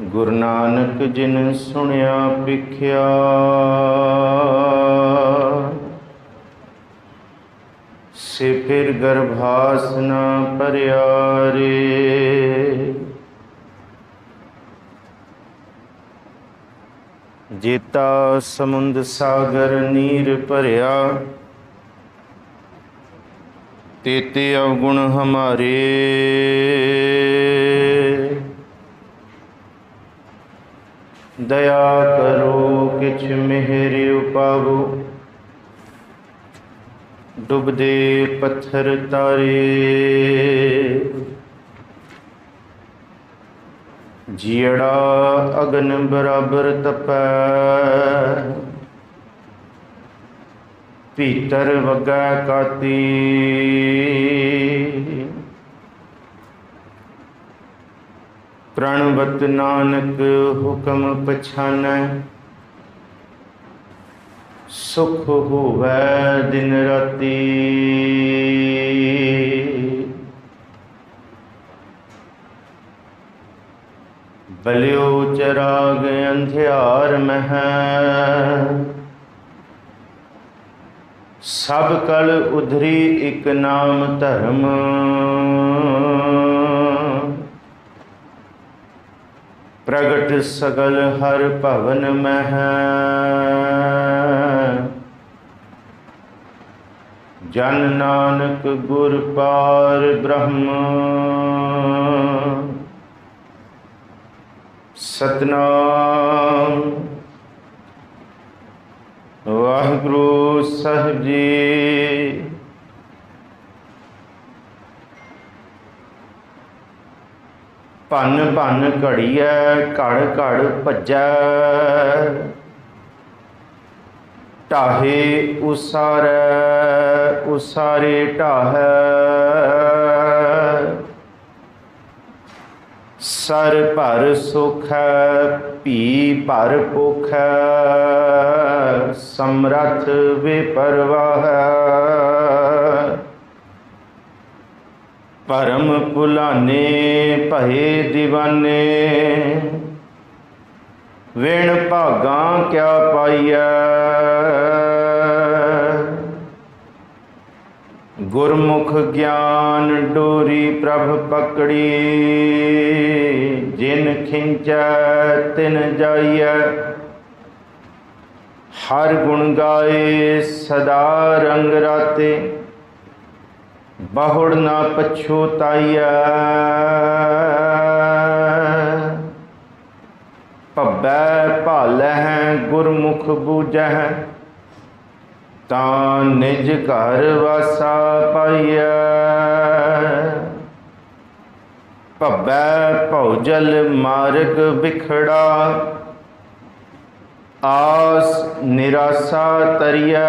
गुरु नानक जिन सुनिया पिख्या, से फिर गर्भास न भरिया रे। जेता समुंद सागर नीर भरिया, तेते अवगुण हमारे। दया करो किछ मेहरे उपावो, डुबदे पत्थर तारे। जियड़ा अगन बराबर तपै, भीतर वगै काती। प्रणवत नानक हुक्म पछानै, सुख होवै दिन राती। बलियो चराग अंधियार मह, सब कल उधरी एक नाम धर्म। प्रगट सगल हर भवन मह, जन नानक गुर पार ब्रह्म। सतनाम वाहिगुरु साहिब जी। भन भन घड़ीऐ घड़ घड़ भज्जै, ढाहे उसारै उसारे ढाहै। सर भर सुख भी भर भुख, समरथ बेपरवाह। भरम भुलाने भये दीवाने, विण भागा क्या पाइया। गुरमुख ज्ञान डोरी प्रभ पकड़ी, जिन खिंचै तिन जाइयै। हर गुण गाए सदा रंग राते, बहुड़ ना पछोताइया। भब्बै भालैं गुरमुख बूझै, तां निज घर वासा पाइया। भब्बै भौजल मार्ग बिखड़ा, आस निराशा तरिया।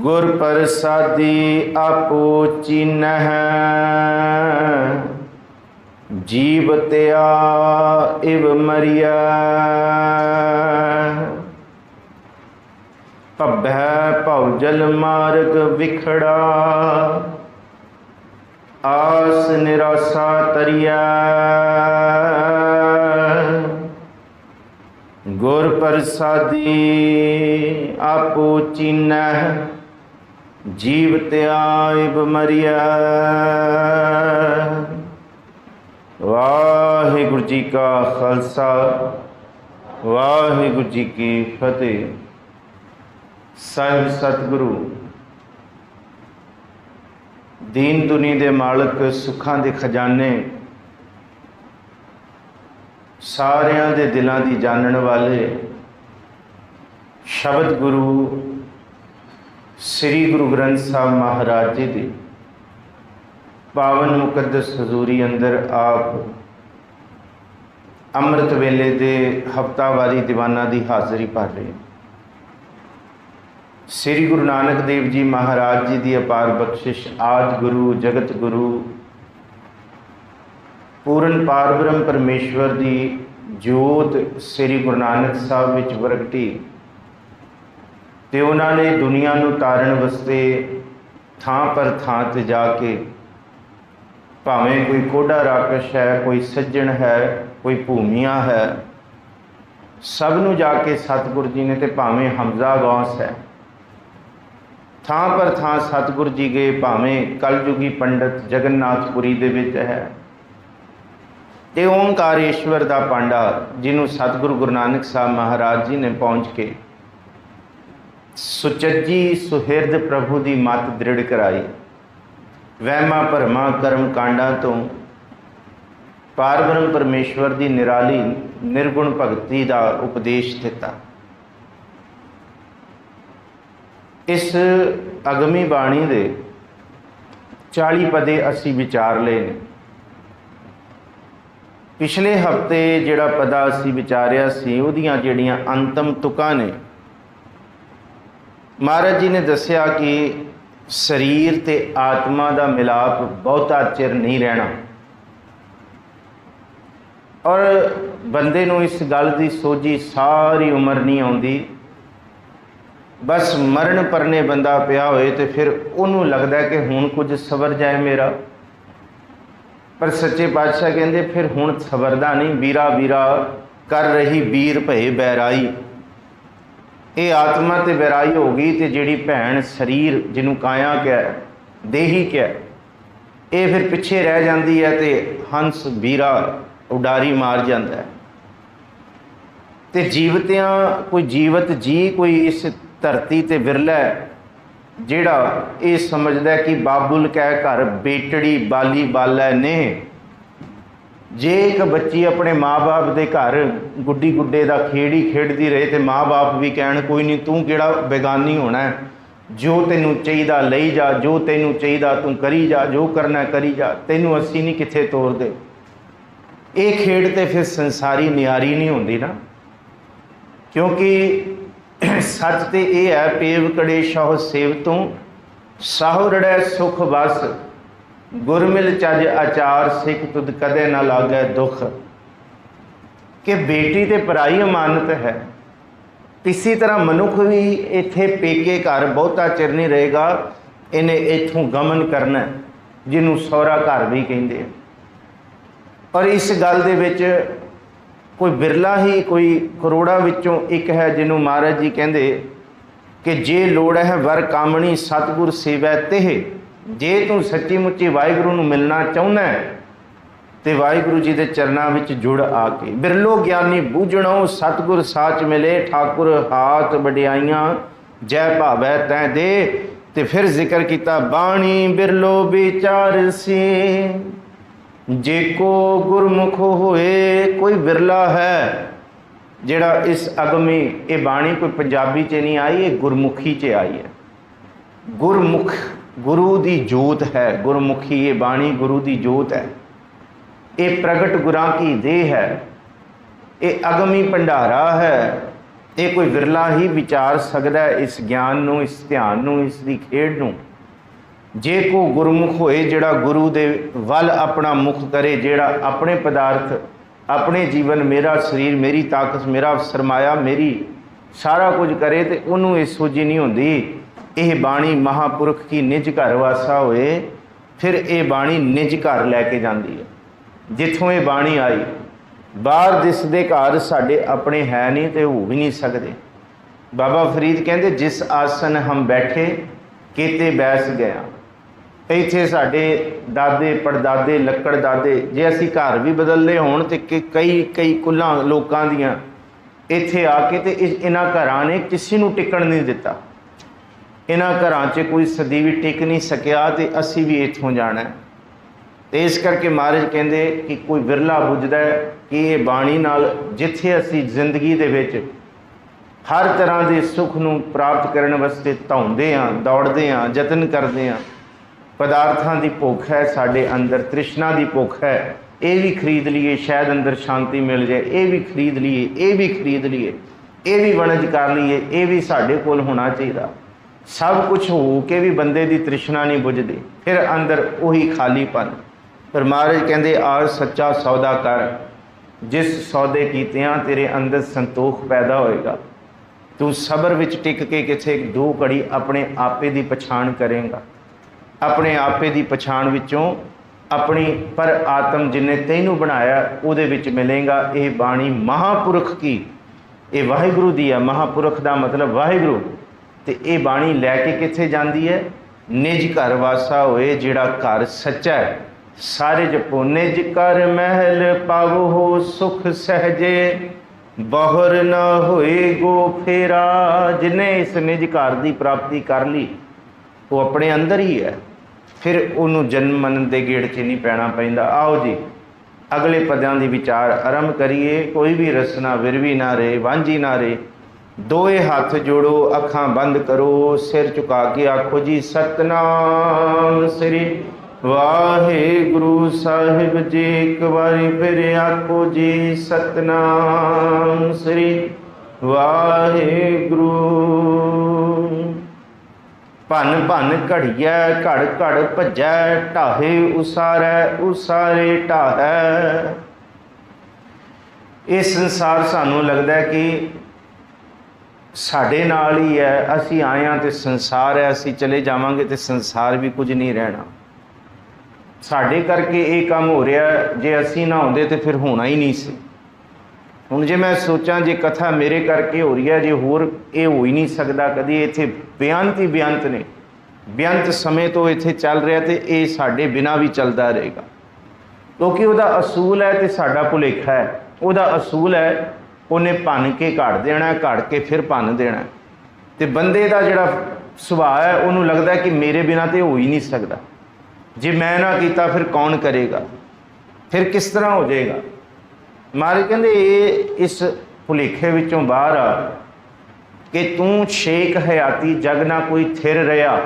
गुर प्रसादी आपो चीनह, जीव त्या इव मरिया। भब्बै भौजल मार्ग बिखड़ा, आस निराशा तरिया। गुर प्रसादी आपो चीनह, जीव त्याइब मरिया। वाहिगुरु जी का खालसा, वाहिगुरु जी की फतेह। साहिब सतगुरु दीन दुनी दे मालक, सुखां दे खजाने, सारियां दे दिलां दी जानन वाले शब्द गुरु श्री गुरु ग्रंथ साहब महाराज जी दी पावन मुकद्दस हजूरी अंदर आप अमृत वेले दे हफ्तावारी दीवाना दी हाज़री भर रहे। श्री गुरु नानक देव जी महाराज जी की अपार बख्शिश, आदि गुरु जगत गुरु पूर्ण पार ब्रह्म परमेश्वर की जोत श्री गुरु नानक साहब विच प्रगटी, ते उन्होंने दुनिया नूं तारन वास्ते थां पर थां ते जाके भावें कोई कोड़ा राकश है, कोई सज्जन है, कोई भूमिया है, सबनों जाके सतगुरु जी ने, तो भावें हमजा गौस है, थां पर थां सतगुरु जी गए, भावें कलयुगी पंडित जगन्नाथपुरी दे विच है, ते ओंकारेश्वर दा पांडा जिन्हों सतगुरु गुरु नानक साहब महाराज जी ने पहुँच के सुचज्जी सुहिरद प्रभु की मत दृढ़ कराई, वहमा भरमा कर्म कांडा तो पारब्रह्म परमेश्वर की निराली निर्गुण भगती का उपदेश दिता। इस अगमी बाणी दे 40 पदे असी विचार ले ने। पिछले हफ्ते जिहड़ा पदा असी विचारिया सी उहदियां जिहड़ियां अंतम तुकां ने, महाराज जी ने दसिया कि शरीर ते आत्मा का मिलाप बहुता चिर नहीं रहना, और बंदे नूं इस गल की सोझी सारी उम्र नहीं आउंदी। बस मरण परने बंदा पिया होए तो फिर उन्होंने लगता है कि हुण कुछ सवर जाए मेरा, पर सच्चे पातशाह कहते फिर हुण सवरदा नहीं, बीरा बीरा कर रही बीर भए बैराई। ये आत्मा तो बैराई हो गई, तो जिहड़ी भैन शरीर जिन्हों काया क्या देही क्या, ये फिर पिछे रह जाती है, तो हंस बीरा उडारी मार जाता है। तो जीवतियां कोई जीवत जी कोई इस धरती ते विरला है जिहड़ा ये समझदा है कि बाबुल कै घर बेटड़ी बाली बालै ने। जे एक बच्ची अपने माँ बाप के घर गुड्डी गुड्डे का खेड़ ही खेडती रहे, तो माँ बाप भी कहन कोई नहीं तू किहड़ा बेगानी होना है, जो तेनू चाहिदा लई जा, जो तेनू चाहिदा तू करी जा, जो करना करी जा, तेनू असी नहीं किथे तोड़ दे। ये खेड़ तो फिर संसारी नियारी नहीं होंदी ना, क्योंकि सच तो यह है पेव कड़े शाह सेव तू साहो रड़ै सुख बस, गुरमिल चज आचार सिख तुद कदे ना लागे दुख। कि बेटी तो पराई अमानत है, इसी तरह मनुख भी इत्थे पेके घर बहुता चिर नहीं रहेगा, इन्हें इत्थों गमन करना, जिन्हों सौरा घर भी कहते हैं। और इस गल दे विच कोई बिरला ही कोई करोड़ा विचों एक है जिन्हों महाराज जी कहते कि जे लोड़ है वर कामणी सतगुर सेवै तेह। जे तू सच्ची मुच्ची वाहिगुरू नूं मिलना चाहुंदा है तो वाहिगुरू जी के चरणों में जुड़ आके, बिरलो ज्ञानी बूझणो सतगुर साच मिले, ठाकुर हाथ वडियाइयां जय भावै तै दे। तो फिर जिक्र किया बाणी बिरलो विचार सी, जे को गुरमुख होए। कोई बिरला है जिहड़ा इस अगमी ये बाणी कोई पंजाबी च नहीं आई, ये गुरमुखी च आई है। गुरमुख गुरु दी जोत है, गुरमुखी ये बाणी गुरु दी जोत है, ये प्रगट गुरां की देह है, ये अगमी भंडारा है। ये कोई बिरला ही विचार सकता है इस ज्ञान नूं, इस ध्यान नूं, इसकी खेड नूं। जे को गुरमुख होए जिहड़ा गुरु दे वल अपना मुख करे, जिहड़ा अपने पदार्थ अपने जीवन मेरा शरीर मेरी ताकत मेरा सरमाया मेरी सारा कुछ करे, तो उन्होंने ये सोझी नहीं होंदी। यह बाणी महापुरख की निज घर वासा होए, फिर ये बाणी निज घर लैके जाती है। जिथों ये बाणी आई बाहर दिसदे घर साडे अपने है नहीं, तो हो भी नहीं सकते। बाबा फरीद कहते जिस आसन हम बैठे केते बैस गया। इत्थे साडे दादे पड़दादे लक्कड़ दादे, जे असी घर भी बदलते होण तो कई कई कुल्लां लोकां दियां इत्थे आके ते इन्हां घरां ने किसी नूं टिकण नहीं दिता। इन्हां घरां 'च कोई सदी भी टिक नहीं सकिया, तो असी भी इत्थों जाना है। तो इस करके महाराज कहते कि कोई विरला बुझदा है कि ये बाणी नाल जिथे असी जिंदगी दे विच हर तरह के सुख नूं प्राप्त करने वास्ते धाउंदे हां, दौड़दे हां, यतन करदे हां। पदार्थां दी भुख है साडे अंदर, तृष्णा की भुख है, ये भी खरीद लीए शायद अंदर शांति मिल जाए, ये भी खरीद लीए, ये भी खरीद लीए, ये भी वणज कर लीए, ये भी साडे कोल होना चाहिए। सब कुछ हो के भी बंदे की तृष्णा नहीं बुझदी, फिर अंदर वही खालीपन। पर महाराज कहते आर सच्चा सौदा कर, जिस सौदे कीतियां तेरे अंदर संतोख पैदा होएगा। तू सबर विच टिक के किथे दो घड़ी अपने आपे की पछाण करेगा। अपने आपे की पछाण विचों अपनी पर आत्म जिन्हें तैनू बनाया उहदे विच मिलेगा। ये बाणी महापुरख की, ये वाहिगुरु दी है। महापुरख का मतलब वाहिगुरु। तो ये बाणी लैके कित्थे जाती है? निज घर वासा होए, जिहड़ा घर सच्चा है। सारे जपो। निज घर महल पावो हो सुख सहजे, बहुर न होए गो फेरा। जिन्हें इस निज घर की प्राप्ति कर ली वो अपने अंदर ही है, फिर उन्होंने जन्म मन के गेड़ च नहीं पैना पैंदा। आओ जी अगले पदों की विचार आरंभ करिए। कोई भी रसना विरवी ना रहे, वांझी ना रहे। दोए हाथ जोड़ो, अखां बंद करो, सिर झुका के आखो जी सतनाम श्री वाहिगुरु साहिब जी। एक बारी फिर आखो जी सतनाम श्री वाहिगुरु। भन भन घड़िया घड़ घड़ भजै, ढाहे उसारै उसारे ढाहै। ये संसार सानू लगता है कि साढ़े नाल ही है, असी आए हाँ तो संसार है, असी चले जावांगे तो संसार भी कुछ नहीं रहना। साढ़े करके ये काम हो रहा, जे असी ना होंदे तो फिर होना ही नहीं सी। हुण जे मैं सोचा जे कथा मेरे करके हो रही है, जे होर ये हो ही नहीं सकता कभी। इत्थे बेअंत ही बेअंत ने, बेअंत समय तो इत्थे चल रहा, तो ये साढ़े बिना भी चलता रहेगा, क्योंकि वह असूल है तो साडा भुलेखा है। वह असूल है उन्हें भन के घड़ देना, घड़ के फिर भन देना। तो बंदे का जिहड़ा सुभाव है उन्होंने लगता है कि मेरे बिना तो हो ही नहीं सकता, जे मैं ना किया फिर कौन करेगा, फिर किस तरह हो जाएगा। महाराज कहते ये इस भुलेखे विचों बाहर आ कि तू शेख हयाती जग ना कोई थिर रहा,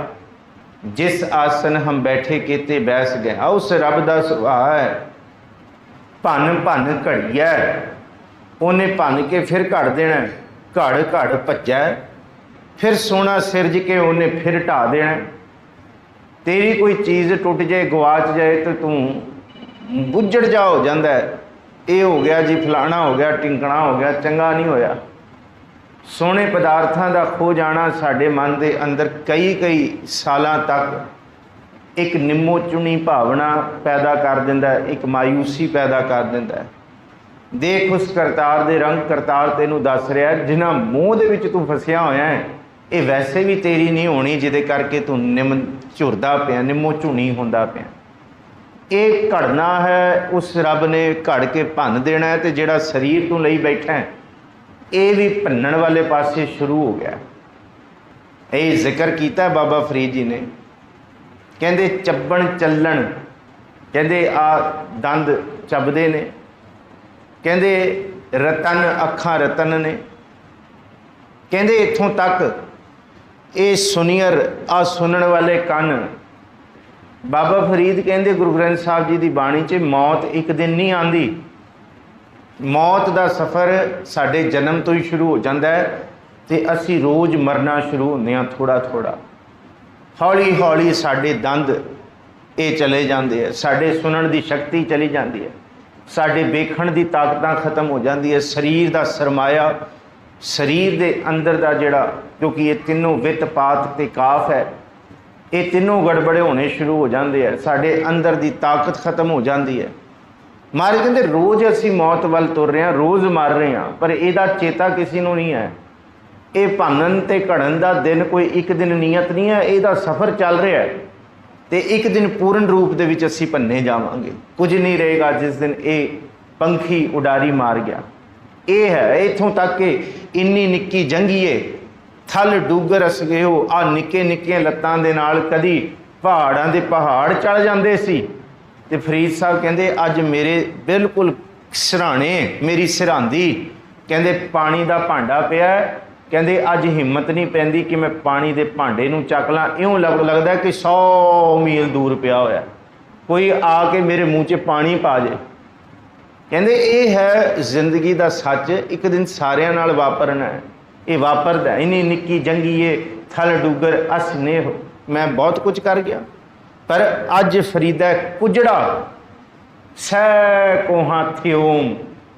जिस आसन हम बैठे केते बैस गए। उस रब का सुभाव है भन भन घड़िया, उन्हें भन के फिर घड़ देना, घड़ घड़ भज्जा, फिर सोना सिरज के उन्हें फिर ढा देना। तेरी कोई चीज़ टुट जाए, गवाच जाए तो तू बुझड़ जा हो जाता है। ये हो गया जी फलाना हो गया, टिंकना हो गया, चंगा नहीं होया। सोने पदार्थों का खो जाना साढ़े मन के अंदर कई कई सालों तक एक निम्मो चुनी भावना पैदा कर दिंदा है, एक मायूसी पैदा कर दिंदा है। देख उस करतार दे रंग, करतार तेनू दस रहा है जिन्हां मोह दे विच तू फसिया होया है, ये वैसे भी तेरी नहीं होनी, जिदे करके तू निम झुरदा पिया, निम्मो झुनी होंदा पिया। ये घड़ना है, उस रब ने घड़ के भन देना है। तो जिहड़ा शरीर तू लई बैठा है ये भी भनण वाले पासे शुरू हो गया। ये जिक्र किया बाबा फरीद जी ने, कहते चब्बण चलन, कहते आ दंद चबदे ने, कहते रतन अखां रतन ने, कहते इत्थों तक ये सुनियर आ सुनने वाले कन। बाबा फरीद कहते गुरु ग्रंथ साहब जी की बाणी च मौत एक दिन नहीं आती, मौत का सफ़र साढ़े जन्म तो ही शुरू हो जाता है, तो असी रोज़ मरना शुरू होंदे हां थोड़ा थोड़ा। हौली हौली साढ़े दंद ये चले जाते हैं, साढ़े सुनन की शक्ति चली जाती है, साढ़े वेखण की ताकत खत्म हो जाती है। शरीर का सरमाया, शरीर के अंदर का जिहड़ा, क्योंकि ये तीनों वित पात ते काफ है, ये तीनों गड़बड़े होने शुरू हो जाते हैं, साढ़े अंदर की ताकत खत्म हो जाती है। महाराज कहते रोज़ असी मौत वाल तुर रहे हैं, रोज़ मर रहे हैं, पर यदा चेता किसी को नहीं है। ये भनन ते घड़न का दिन कोई एक दिन नियत नहीं है, यदा सफ़र चल रहा है। तो एक दिन पूर्ण रूप के विच असी भन्ने जावांगे, कुछ नहीं रहेगा जिस दिन ये पंखी उडारी मार गया। ये है इत्थों तक कि इन्नी निक्की जंगीए थल डूगर अस गए हो, आ निक्के निक्कियां लत्तां दे नाल कदी पहाड़ां दे पहाड़ चढ़ जांदे सी। ते फरीद साहब कहते अज मेरे बिल्कुल सिरहाने मेरी सिरहांदी, कहते पानी का भांडा पिया, कहते अज हिम्मत नहीं पैंदी कि मैं पानी के भांडे नूं चक ला, इउं लगता है कि 100 मील दूर पिया होया, कोई आके मेरे मूँह च पानी पा जाए। कहते ये है जिंदगी का सच, एक दिन सारिਆਂ नाल वापरना है। ये वापरदा इन्नी निक्की जंगीए थल डूगर अस नेह, मैं बहुत कुछ कर गया, पर अज फरीदा कुजड़ा सै कोहां थ्योम।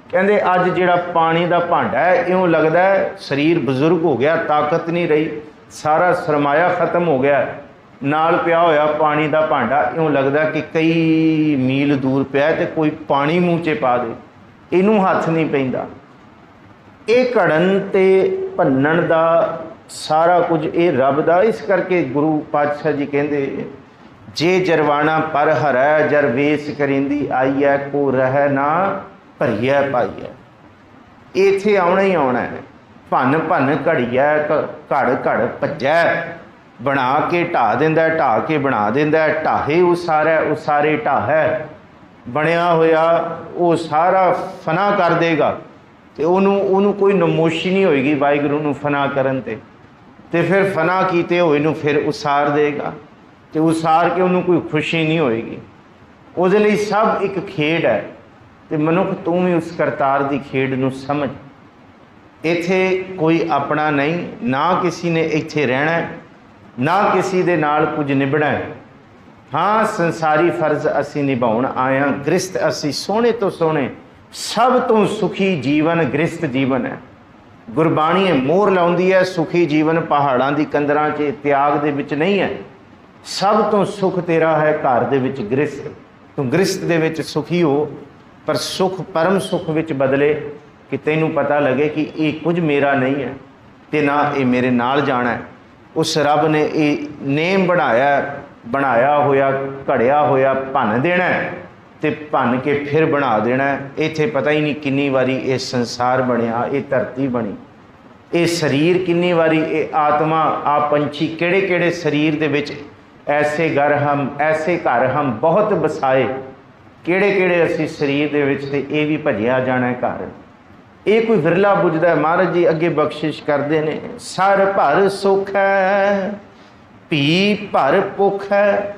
कहते अज जिहड़ा पानी का भांडा है, इउं लगता है शरीर बजुर्ग हो गया, ताकत नहीं रही, सारा सरमाया खत्म हो गया। नाल पिया होया पानी का भांडा, इउं लगदा कि कई मील दूर पिया ते कोई पानी मूँह च पा दे, इनू हथ नहीं पैंदा। ये घड़न ते भन्नण दा सारा कुछ ये रब दा। इस करके गुरु पातशाह जी कहते, जे जरवाना पर हरै जर वेस करिंदी आईए, को रह ना भरिया पाईए। इत्थे आउणा ही आउणा है। भन भन घड़िया घड़ घड़ भज्जै, बना के ढा दिंदा, ढा के बना दिंदा, ढाहे उसारै उसारे ढाहै। बनया होया वो सारा फना कर देगा, तो उन्होंने कोई नमोशी नहीं होएगी वाहिगुरू नूं फना करन ते फिर फना कीते होए नूं फिर उसार देगा, तो उसार के उन्होंने कोई खुशी नहीं होएगी। उहदे लई सब एक खेड है, तो मनुख तू भी उस करतार की खेड नूं समझ। इत्थे कोई अपना नहीं, ना किसी ने इत्थे रहना, ना किसी दे नाल कुछ निभना है। हाँ, संसारी फर्ज असी निभाउण आया, गृहस्थ असी सोहणे तो सोहणे, सब तो सुखी जीवन गृहस्थ जीवन है। गुरबाणी मोहर लाउंदी है, सुखी जीवन पहाड़ां दी कंदरां च त्याग दे विच नहीं है। सब तो सुख तेरा है घर दे विच गृहस्थ। तू गृहस्थ दे विच सुखी हो, पर सुख परम सुख विच बदले कि तैनूं पता लगे कि ये कुछ मेरा नहीं है ते ना ये मेरे नाल जाना है। उस रब ने ये नेम बनाया होया घड़िया होया भन देना है, ते भन के फिर बना देना है। इत्थे पता ही नहीं किन्नी वारी ये संसार बनया, ये धरती बनी, ये शरीर किन्नी वारी, ये आत्मा आ पंछी किहड़े किहड़े शरीर दे विच ऐसे घर हम बहुत बसाए, किहड़े किहड़े असी शरीर दे विच, ते ये भी भजिया जाना है घर। ये कोई विरला बुझदा है। महाराज जी अगे बख्शिश करते ने, सर भर सुख है भी भर भुख है,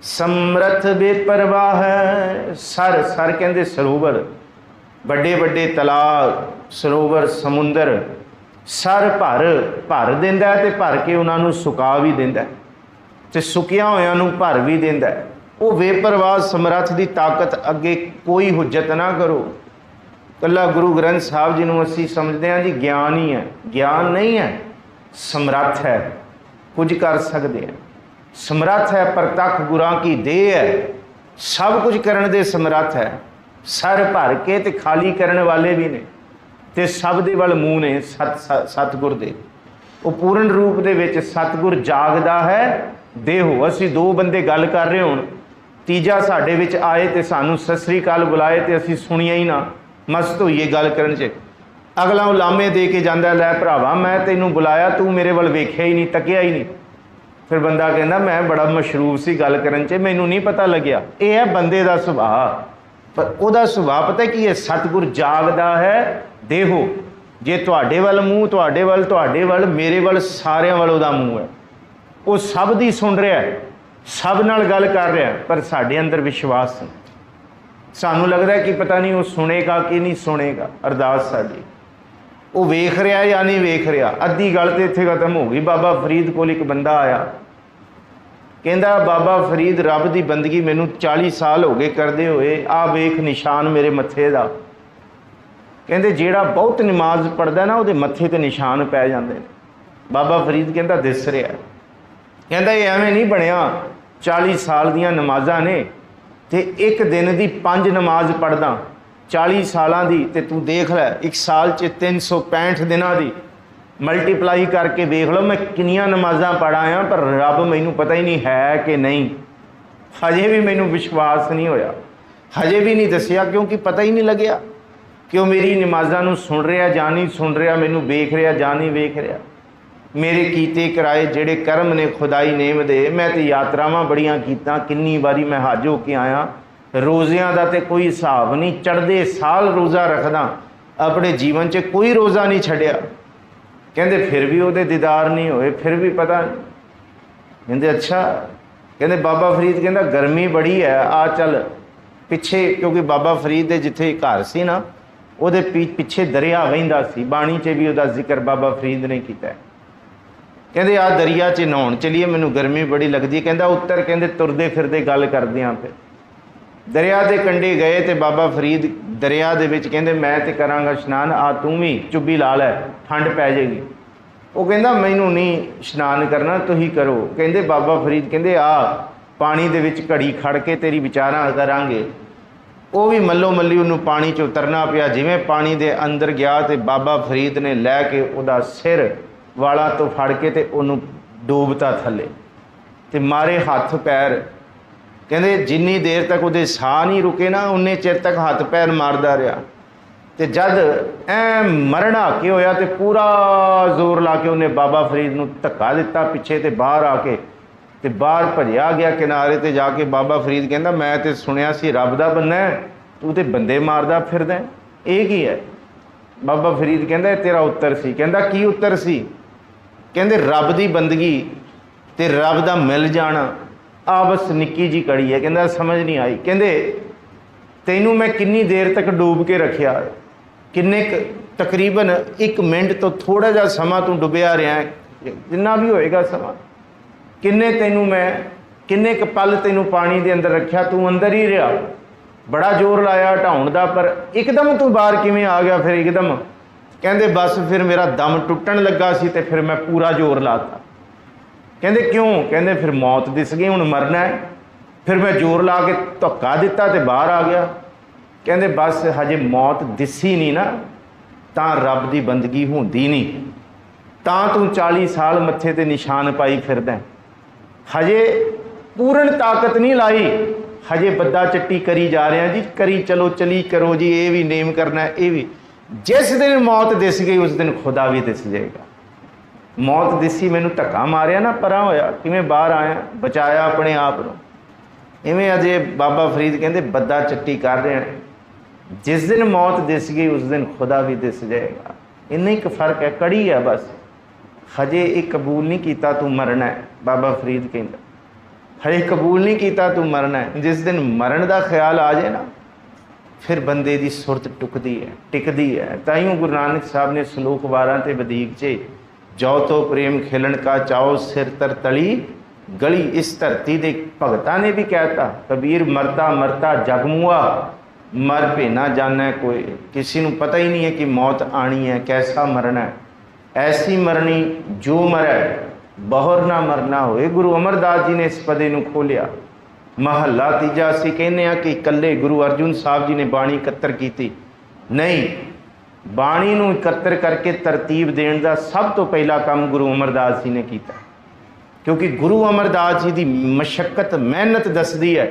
समरथ बेपरवाह है। सर सर कहते सरोवर, बड़े बड़े तलाब सरोवर समुंदर, सर भर देंदा है, ते भर के उन्होंने सुका भी देंदा है, ते सुकिया होया नूं भर भी देंदा है। वो बेपरवाह समरथ की ताकत अगे कोई हुज्जत ना करो। कला गुरु ग्रंथ साहब जी नूं असीं समझते हैं जी ज्ञान ही है, ज्ञान नहीं है, समरथ है, कुछ कर सकते हैं। समरथ है, प्रतख गुरां की देह है, सब कुछ करने दे समरथ है। सर भर के ते खाली करने वाले भी ने, ते सब दे वल मूँह ने सतगुर दे। वो पूर्ण रूप दे विच सतगुर जागदा है देहो। असीं दो बंदे गल कर रहे होण, तीजा साडे विच आए ते सानूं सत श्री अकाल बुलाए ते असीं सुणिया ही ना, मस्त होईए गल करन च। अगला उलामे दे के जांदा, लै भरावा मैं तैनूं बुलाया, तू मेरे वल वेखिया ही नहीं, तकिया ही नहीं। फिर बंदा कहता मैं बड़ा मशरूफ सी गल करन च, मैनूं नहीं पता लग्या। यह है बंदे दा सुभाव। पर उहदा सुभाव पता की है, सतगुर जागदा है देहो। जे तुहाडे वल मूँह, तुहाडे वल मेरे वल सारियां वल उहदा मूँह है। वो सब दी सुन रहा है, सब नाल गल कर रहा है, पर साडे अंदर विश्वास नहीं। सानू लगता है कि पता नहीं वो सुनेगा कि नहीं सुनेगा। अरदास साडी वो वेख रहा या नहीं वेख रहा। अद्धी गल तो इत्थे खत्म हो गई। बाबा फरीद कोल एक बंदा आया, कहता बाबा फरीद रब की बंदगी मैनू 40 साल हो गए करते हुए, आ वेख निशान मेरे मत्थे का। कहते जेड़ा बहुत नमाज पढ़ता ना वो मत्थे ते निशान पै जाते हैं। बाबा फरीद कहता दिस रहा, कहता ये एवें नहीं बनया, 40 साल दियां नमाज़ां ने ते एक दिन की 5 नमाज पढ़दा, 40 सालां दी, ते तू देख लै एक साल च 365 दिनां दी मल्टीप्लाई करके देख लो मैं किनियां नमाज़ां पढ़ आया, पर रब मैनू पता ही नहीं है कि नहीं। हजे भी मैनू विश्वास नहीं होया, हजे भी नहीं दसिया, क्योंकि पता ही नहीं लग्या कि वो मेरी नमाज़ां नू सुन रहा जां नहीं सुन रहा, मैनू वेख रहा जां नहीं वेख रहा। मेरे कीते कराए जेड़े कर्म ने खुदाई नेम दे। मैं तो यात्रावां बड़ियां कीतां, किन्नी बारी मैं हज हो के आया, रोज़ियां दा ते कोई हिसाब नहीं, चढ़दे साल रोज़ा रखदा, अपने जीवन च कोई रोज़ा नहीं छड्या। कहंदे फिर भी उहदे दीदार नहीं होए, फिर भी पता नहीं। कहंदे अच्छा, कहंदे बाबा फरीद कहंदा गर्मी बड़ी है, आ चल पिछे, क्योंकि बाबा फरीद दे जिथे घर सी ना उहदे पिछे दरिया वहिंदा सी। बाणी च भी उहदा जिक्र बाबा फरीद ने कीता है। कहते आ दरिया च नहाउण चलीए, मैनू गर्मी बड़ी लगती। कहता उत्तर, कहते तुरदे फिरदे गल करदे आं। फिर दरिया के कंढे गए तो बाबा फरीद दरिया दे विच कहंदे मैं तो करांगा इशनान, आ तू भी चुब्बी ला लै, ठंड पै जाएगी। वो कहता मैनू नहीं इशनान करना, तुही करो। कहते बाबा फरीद कहते आ पानी दे विच घड़ी खड़ के तेरी विचारां करांगे। वो भी मल्लो मल्ली उन्होंने पानी चो उतरना पिया। जिवें पानी दे अंदर गया तो बाबा फरीद ने लैके उहदा सिर वाला तो फड़ के ते उन्होंने डूबता थले ते मारे हथ पैर। कहते जिन्नी देर तक उहदे साह नहीं रुके ना उन्ने चिर तक हथ पैर मारदा रहा। तो जद ऐ मरण हाके होया तो पूरा जोर ला के उन्हें बाबा फरीद नूं धक्का दिता पिछे ते बाहर आके ते बाहर भजया गया किनारे ते जाके। बाबा फरीद कहता मैं तो सुनिया सी रब दा बंदा है, तू तो बंदे मारदा फिरदा, ये की है? बाबा फरीद कहता तेरा उत्तर सी। कहता की उत्तर सी? कहते रब दी बंदगी ते रब दा मिल जाना आ बस निक्की जी कड़ी है। कहता समझ नहीं आई। कहते तैनू मैं किन्नी देर तक डूब के रखिया, किन्ने तकरीबन 1 मिनट तो थोड़ा जा समा तू डुबिया रहा है, जिन्ना भी होएगा समा। किन्ने तैनू मैं किन्ने क पल तैनू पानी दे अंदर रखिया, तू अंदर ही रहा। बड़ा जोर लाया हटाउण दा पर एकदम तू बाहर किवें आ गया? फिर एकदम कहते बस फिर मेरा दम टुटन लगा सी ते फिर मैं पूरा जोर लाता। कहते क्यों? कहते फिर मौत दिस गई, हुण मरना है। फिर मैं जोर ला के धक्का दिता तो बाहर आ गया। कहते बस हजे मौत दिसी नहीं ना तां रब की बंदगी होंदी नहीं, तां तू 40 साल मत्थे ते निशान पाई फिरदा। हजे पूर्ण ताकत नहीं लाई, हजे बद्दा चट्टी करी जा रहे हैं जी, करी चलो चली करो जी, ये भी नेम करना है ये भी। जिस दिन मौत दिस गई उस दिन खुदा भी दिस जाएगा। मौत दिसी, मैनू धक्का मारिया ना परा होया, किवें बाहर आया, बचाया अपने आप को। इवें अजे बाबा फरीद कहते बद्दा चट्टी कर रहे हैं, जिस दिन मौत दिस गई उस दिन खुदा भी दिस जाएगा। इन्ना ही फर्क है, कड़ी है बस। हजे एक कबूल नहीं किया तू मरना है। बाबा फरीद कहता हजे कबूल नहीं किया तू मरना है। जिस दिन मरण का ख्याल आ जाए ना फिर बंदे की सुरत टुकती है, टिकती है। ताइयों गुरु नानक साहब ने सलोक 12 ते वधीक चे जो तो प्रेम खिलन का चाओ सिर तर तली गली। इस धरती के भगतां ने भी कहता कबीर मरता मरता जगमुआ मर पे ना जाना कोई। किसी को पता ही नहीं है कि मौत आनी है, कैसा मरना है। ऐसी मरनी जो मरै बहुर ना मरना होए। गुरु अमरदास जी ने इस पदे को खोलिया। महला तीजा असीं कहने कि कल्ले गुरु अर्जुन साहब जी ने बाणी इकत्तर की नहीं, बाणी नूं इकत्तर करके तरतीब देण दा सब तो पहला काम गुरु अमरदास जी ने किया। क्योंकि गुरु अमरदास जी की मशक्कत मेहनत दसदी है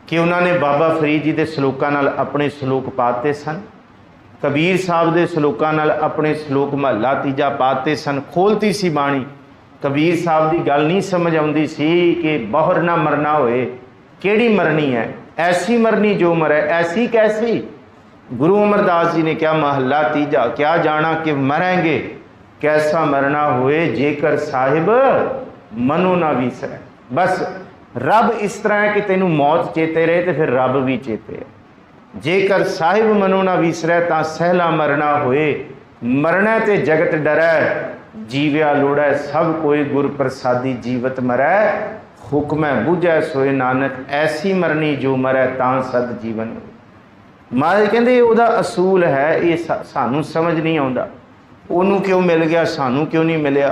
कि उन्होंने बाबा फरीद जी के सलोकां नाल अपने सलोक पाते सन, कबीर साहब के सलोकां नाल अपने सलोक महला तीजा पाते सन। खोलती सी बाणी। कबीर साहब की गल नहीं समझ आती सी कि बहुर ना मरना होए, केड़ी मरनी है? ऐसी मरनी जो मरे, ऐसी कैसी? गुरु अमरदास जी ने क्या महला तीजा, क्या जाना कि मरेंगे, कैसा मरना होए जेकर साहिब मनो ना विसरै। बस रब इस तरह है कि तेनू मौत चेते रहे तो फिर रब भी चेते है। जेकर साहिब मनो ना विसरै तां सहला मरना होए। मरना ते जगत डरै, जीव्या लोड़ै सब कोई गुर प्रसादी जीवत मरै। हुक्म बुझै सोए नानक ऐसी मरनी जो मरै तां सद जीवन। महाराज कहते उहदा असूल है, ये सानू समझ नहीं आता। उन्होंने क्यों मिल गया, सानू क्यों नहीं मिलया?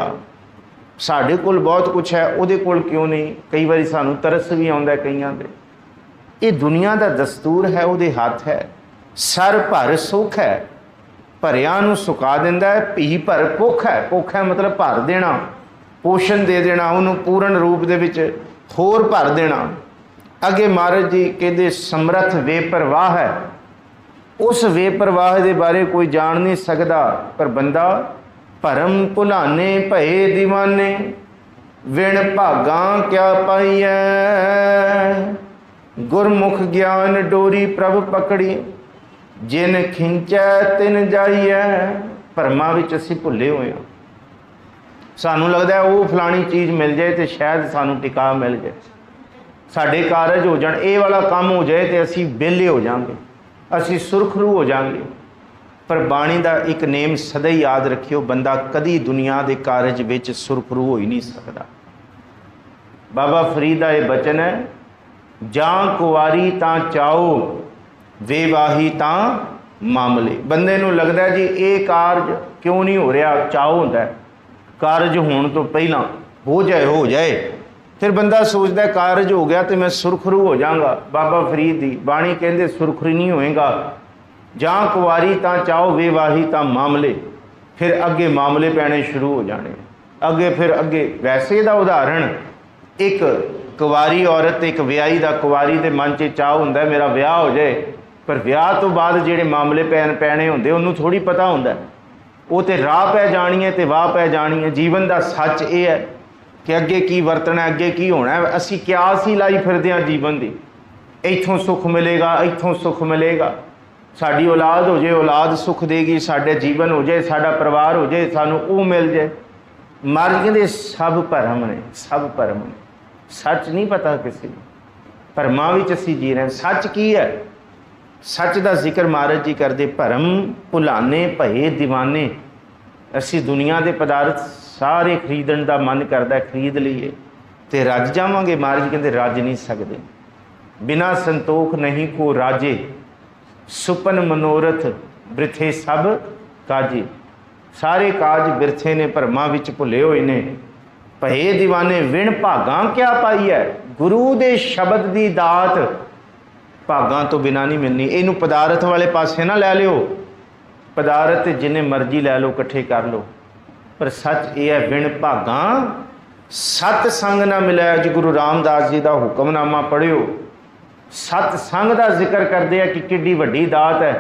साढ़े कोल बहुत कुछ है, उहदे कोल क्यों नहीं? कई बार सानू तरस भी आता कईयां दे। ये दुनिया का दस्तूर है, उहदे हाथ है। सर भर सुख है, भरिया नूं सुका दिंदा है। भी भर भुख है, भुख है मतलब भर देना, पोषण दे देना, उन्होंने पूर्ण रूप दे विच होर भर देना। अगे महाराज जी कहते समर्थ बेपरवाह है। उस बेपरवाह के बारे कोई जान नहीं सकता, पर बंदा भरम भुलाने भये दीवाने विण भागा क्या पाइए। गुरमुख ज्ञान डोरी प्रभ पकड़ी जिन खिंचै तिन जाइए। भरमा विच असीं भुले हुए हैं। सानू लगता है वो फलानी चीज़ मिल जाए तो शायद सानू टिका मिल जाए, साढ़े कारज हो जाए, ये वाला काम हो जाए तो असी बेले हो जाएंगे, असी सुरखरू हो जाएंगे। पर बाणी का एक नेम सदा ही याद रखियो, बंदा कदी दुनिया के कारज विच सुरखरू हो ही नहीं सकता। बाबा फरीद का यह बचन है, जां कुवारी तां चाओ वेवाही तां मामले। बंदे नूं लगदा जी ये कारज क्यों नहीं हो रहा, चाओ होंदा है, कारज होने तो पहला हो जाए। फिर बंदा सोचता कारज हो गया तो मैं सुरखरू हो जाऊँगा। बाबा फरीद दी बाणी कहते सुरखरू नहीं होएगा, जां कुवारी तां चाहो विवाही तां मामले, फिर अगे मामले पैने शुरू हो जाने अगे फिर अगे। वैसे दा उदाहरण एक कुवारी औरत एक विआही दा कुवारी के मन च चाह होंदा मेरा विआह हो जाए, पर विआह तो बाद जिहड़े मामले पैने होंदे उन्होंने थोड़ी पता होंदा, वो तो राह पै जानी है तो वाह पै जानी है। जीवन का सच ये है कि अगे की वरतना अगे की होना है। असी क्यास ही लाई फिरदे हां जीवन की, इत्थों सुख मिलेगा इत्थों सुख मिलेगा, साडी औलाद हो जाए औलाद सुख देगी, साडे जीवन हो जाए साडा परिवार हो जाए सानू वो मिल जाए। महाराज कहते सब भरम ने, सब भरम ने, सच नहीं पता किसी को, भरमां विच असीं जी रहे। सच की है? सच का जिक्र महाराज जी करते भरम भुलाने भये दीवाने। असी दुनिया के पदार्थ सारे खरीदण का मन करता खरीद लीए तो रज जावांगे। महाराज कहते रज नहीं सकते, बिना संतोख नहीं को राजे, सुपन मनोरथ बिरथे सब काजे। सारे काज बिरथे ने भरमां विच भुले हुए ने। भये दीवाने विण भागां क्या पाई है, गुरु दे शब्द की दात भागां तो बिना नहीं मिलनी। इनू पदार्थ वाले पासे ना लै लियो, पदार्थ जिन्हें मर्जी लै लो इकट्ठे कर लो, पर सच ये है विण भागां सतसंग ना मिले। अज गुरु रामदास जी का हुक्मनामा पढ़ियो, सतसंग का जिक्र करते हैं कि किड्डी वड्डी दात है।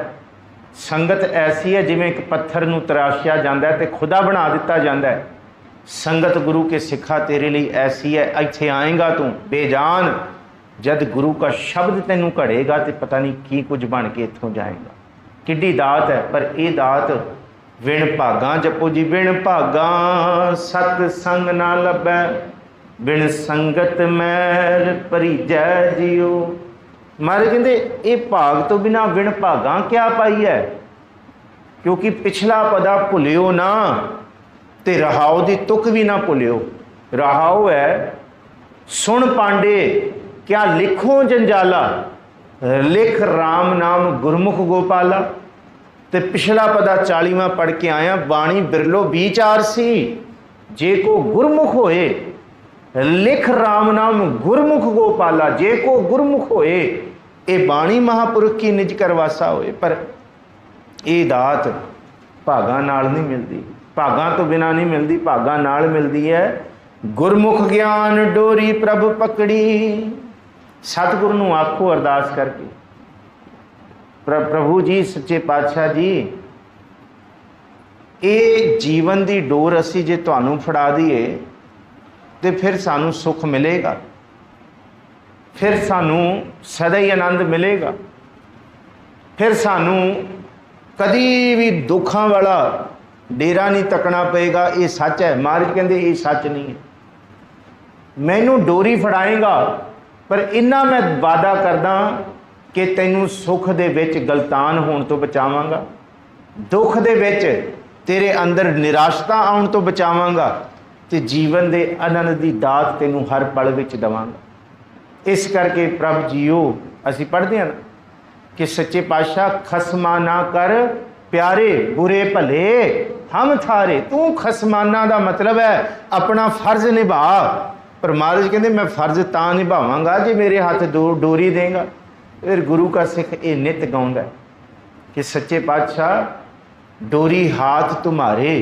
संगत ऐसी है जिवें एक पत्थर नूं तराशिया जाता है तो खुदा बना दिता जाता है। संगत गुरु के सिखा तेरे लिए ऐसी है, इत्थे आएगा तू बेजान, जद गुरु का शब्द तेनू घड़ेगा तो पता नहीं की कुछ बन के इत्थों जाएगा। किड्डी दात है, पर यह दात विण भागां जपो जी। विण भागां सतसंग ना लभै, बिन संगत मैल परिजै जियो। महाराज कहते ये भाग तो बिना विण भागां क्या पाई है, क्योंकि पिछला पदा भुलियो ना ते रहाओ दी तुक भी ना भुलियो। रहाओ है सुन पांडे क्या लिखो जंजाला, लिख राम नाम गुरमुख गोपाला। ते पिछला पदा 40वां पढ़ के आया, बाणी बिरलो विचार सी जे को गुरमुख होए, लिख राम नाम गुरमुख गोपाला। जे को गुरमुख होए ये बाणी महापुरुष की निज करवासा होए। पर ये दात भागां नाल नहीं मिलती, भागां तो बिना नहीं मिलती, भागां नाल मिलती है। गुरमुख ज्ञान डोरी प्रभ पकड़ी। सतगुरु नूं आखो अरदास करके, प्रभु जी सच्चे पातशाह जी ये जीवन की डोर असी जे तुहानूं फड़ा दईए तो फिर सानू सुख मिलेगा, फिर सानू सदा ही आनंद मिलेगा, फिर सानू कदी भी दुखों वाला डेरा नहीं तकना पेगा। ये सच है। महाराज कहते ये सच नहीं है। मैनू डोरी फड़ाएगा, पर इन्ना मैं वादा करदा कि तैनू सुख दे विच गलतान होने तो बचावांगा, दुख दे विच तेरे अंदर निराशता आउण तो बचावांगा, ते जीवन दे आनंद दी दात तैनू हर पल विच दवांगा। इस करके प्रभ जीओ असीं पढ़दे हां कि सच्चे पातशाह खसमा ना कर प्यारे बुरे भले हम थारे। तू खसमाना का मतलब है अपना फर्ज निभा। पर महाराज कहते मैं फर्ज तां निभावांगा जे मेरे हाथ डोरी देगा। फिर गुरु का सिख ये नित गाउंदा है कि सच्चे पातशाह डोरी हाथ तुम्हारे,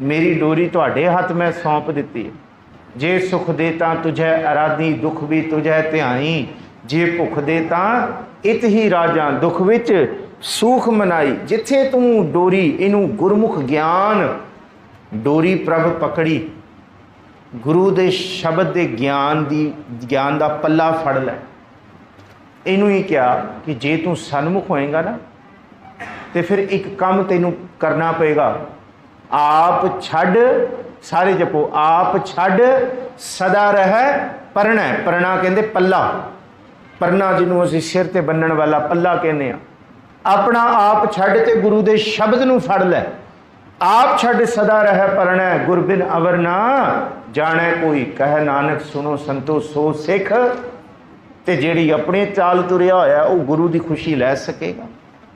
मेरी डोरी तुहाडे हाथ मैं सौंप दिती है। जे सुख दे तां तुझे अराधी, दुख भी तुझे ध्याई। जे भुख दे तां इत ही राजा, दुख विच सूख मनाई। जिथे तू डोरी इनू गुरमुख ज्ञान डोरी प्रभ पकड़ी, गुरु दे शब्द दे ज्ञान दा पल्ला फड़ लै। इनू ही क्या कि जे तू सन्मुख होएगा ना तो फिर एक काम तेनू करना पेगा। आप छड़, सारे जपो, आप छड़ सदा रह परना। परना कहते पल्ला, परना जिन्हों असीं सिर ते बन्नण वाला पल्ला कहने आ। अपना आप छड़ ते गुरु दे शब्द नूं फड़ लै। आप छड़ सदा रह परना, गुर बिन अवर ना जाने कोई। कह नानक सुनो संतो सो सिख। ते जिहड़ी अपने चाल तुरिया होया वो गुरु की खुशी लै सकेगा,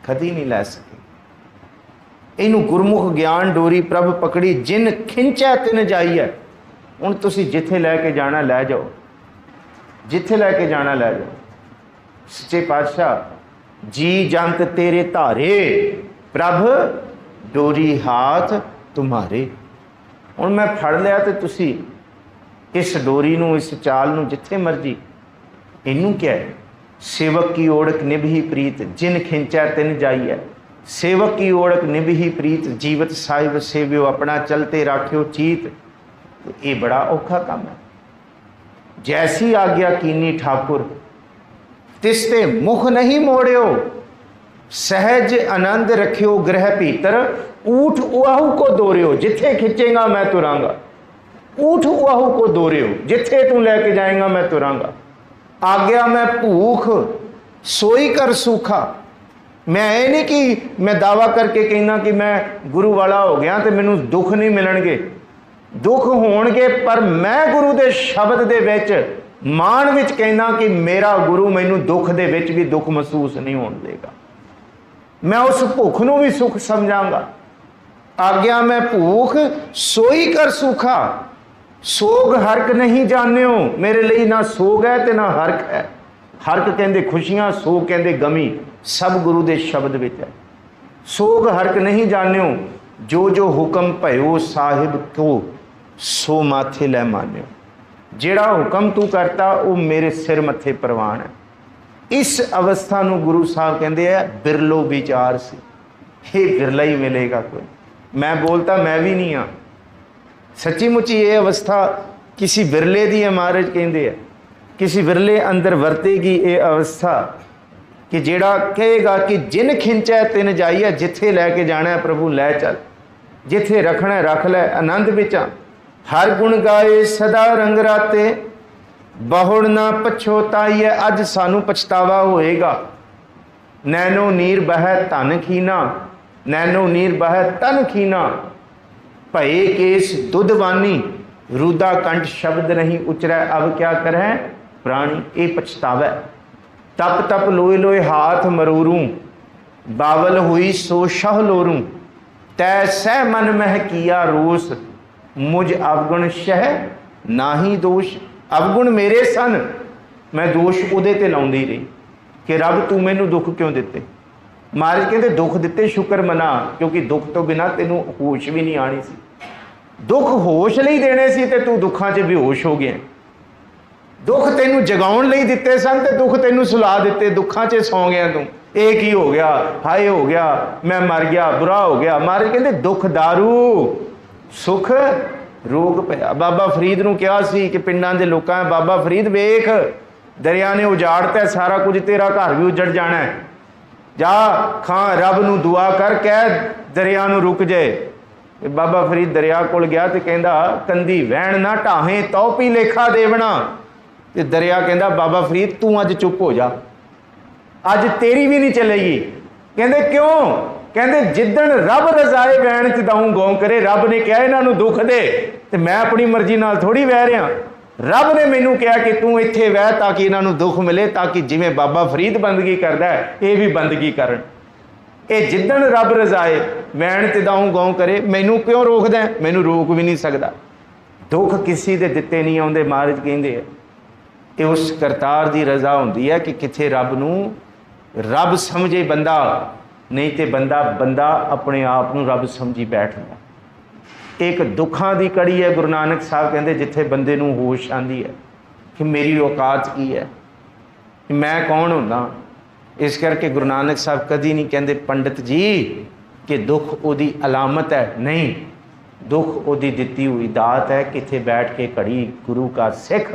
कदी नहीं लै सकेगा। ਇਹਨੂੰ ਗੁਰਮੁਖ ਗਿਆਨ ਡੋਰੀ ਪ੍ਰਭ ਪਕੜੀ, ਜਿਨ ਖਿੰਚੈ ਤਿਨ ਜਾਈਐ। ਹੁਣ ਤੁਸੀਂ ਜਿੱਥੇ ਲੈ ਕੇ ਜਾਣਾ ਲੈ ਜਾਓ, ਜਿੱਥੇ ਲੈ ਕੇ ਜਾਣਾ ਲੈ ਜਾਓ। ਸੱਚੇ ਪਾਤਸ਼ਾਹ ਜੀ ਜੰਤ ਤੇਰੇ ਧਾਰੇ, ਪ੍ਰਭ ਡੋਰੀ ਹਾਥ ਤੁਮਾਰੇ। ਹੁਣ ਮੈਂ ਫੜ ਲਿਆ ਤੇ ਤੁਸੀਂ ਇਸ ਡੋਰੀ ਨੂੰ, ਇਸ ਚਾਲ ਨੂੰ ਜਿੱਥੇ ਮਰਜੀ, ਇਹਨੂੰ ਕਿਹਾ ਹੈ ਸੇਵਕ ਕੀ ओढ़क निभही प्रीत, जिन खिंचा तिन जाइए। सेवक की ओढ़क निभही प्रीत, जीवत साहिब सेव्यो, अपना चलते राख्यो चीत। तो ये बड़ा औखा काम है। जैसी आज्ञा कीनी ठाकुर, तिसते मुख नहीं मोड़ियो। सहज आनंद रखियो ग्रह भीतर, ऊठ उआहू को दोरियो। जिथे खिंचेगा मैं तुरांगा, ऊठ उआहू को दोरियो। जिथे तू लैके जाएगा मैं तुरांगा। आज्ञा मैं भूख सोई कर सूखा। मैं ये नहीं कि मैं दावा करके कहना कि मैं गुरु वाला हो गया तो मैनू दुख नहीं मिलणगे, दुख होणगे, पर मैं गुरु के शब्द दे विच माण विच कहना कि मेरा गुरु मैनू दुख दे विच भी दुख महसूस नहीं होण देगा। मैं उस भुख नूं भी सुख समझांगा। आज्ञा मैं भूख सोई कर सूखा, सोग हरक नहीं जानियो। मेरे लिए ना सोग है तो ना हरक है। हरक कहते खुशियां, सोग कहते गमी, सब गुरु के शब्द विच है। सोग हरक नहीं जानियो, जो जो हुक्म भयो साहिब को, सो माथे लै मानियो। जेड़ा हुक्म तू करता वो मेरे सिर मथे प्रवान है। इस अवस्था नूं गुरु साहब कहते हैं बिरलो विचार से। ये बिरला ही मिलेगा कोई। मैं बोलता मैं भी नहीं हाँ। सच्ची मुची ये अवस्था किसी बिरले की है। महाराज कहते हैं किसी बिरले अंदर वरतेगी ये अवस्था कि जेड़ा कहेगा कि जिन खिंचै तिन जाइए। जिथे लैके जाना है प्रभु लै चल, जिथे रखना है रख लै। आनंद विचा हर गुण गाए सदा रंग राते, बहुड़ ना पछोताइए। अज सानू पछतावा होएगा। नैनो नीर बह धन खीना, नैनो नीर बह तन खीना। भये केस दुधवानी, रुदा कंठ शब्द नहीं उचरै। अब क्या करें प्राणी, ये पछतावै। तप तप लोए लोए हाथ मरूरूं, बावल हुई सो शह लोरूं। तै सह मन मह किया रोस, मुझ अवगुण शह नाही दोष। अवगुण मेरे सन, मैं दोष उहदे ते लाउंदी रही कि रब तू मैनू दुख क्यों दिते। महाराज कहते दुख दिते शुक्र मना, क्योंकि दुख तो बिना तेनू होश भी नहीं आनी सी। दुख होश लई देने सी ते तू दुखां 'च बेहोश हो गया। दुख तेनू जगाउण लई दिते सन ते दुख तेनू सुला दिते, दुखां 'च सौ गया तू। ये की हो गया, हाय हो गया, मैं मर गया, बुरा हो गया। महाराज कहते दुख दारू, सुख रोग पिया। बाबा फरीद नूं कहा सी कि पिंडां दे लोकां बाबा फरीद वेख दरिया ने उजाड़ता सारा कुछ, तेरा घर भी उजड़ जाना है। जा खां रब नूं दुआ कर, कह दरिया नूं रुक जाए। बाबा फरीद दरिया कोल गया तो कहता कंधी वहण ना ढाहे तो पी लेखा देवना। तो दरिया कहता बाबा फरीद तू अज चुप हो जा, अज तेरी भी नहीं चलेगी। कहते क्यों? कहते जिदन रब रजाए वैन च दाऊं गौ करे। रब ने कहा इन्हों दुख दे तो मैं अपनी मर्जी नाल थोड़ी वह रहा। रब ने मैनू कहा कि तू इत्थे वह ताकि इन्हों दुख मिले, ताकि जिवें बाबा फरीद बंदगी करता है ये भी बंदगी करन। ये जिदन रब रजाए वैन ते दाऊं गौ करे। मैनू क्यों रोकदा? मैनू रोक भी नहीं सकता। दुख किसी दे दिते नहीं आउंदे। महाराज कहंदे ये उस करतार दी रजा हुंदी है कि किथे रब नू रब समझे बंदा, नहीं तो बंदा बंदा अपने आप नू रब समझी बैठदा। एक दुखां दी कड़ी है। गुरु नानक साहब कहते जिथे बंदे नू होश आंदी है कि मेरी औकात की है, मैं कौन हुंदा। इस करके गुरु नानक साहब कदी नहीं कहते पंडित जी कि दुख उहदी अलामत है। नहीं, दुख उहदी दिती हुई दात है। किथे बैठ के घड़ी गुरु का सिख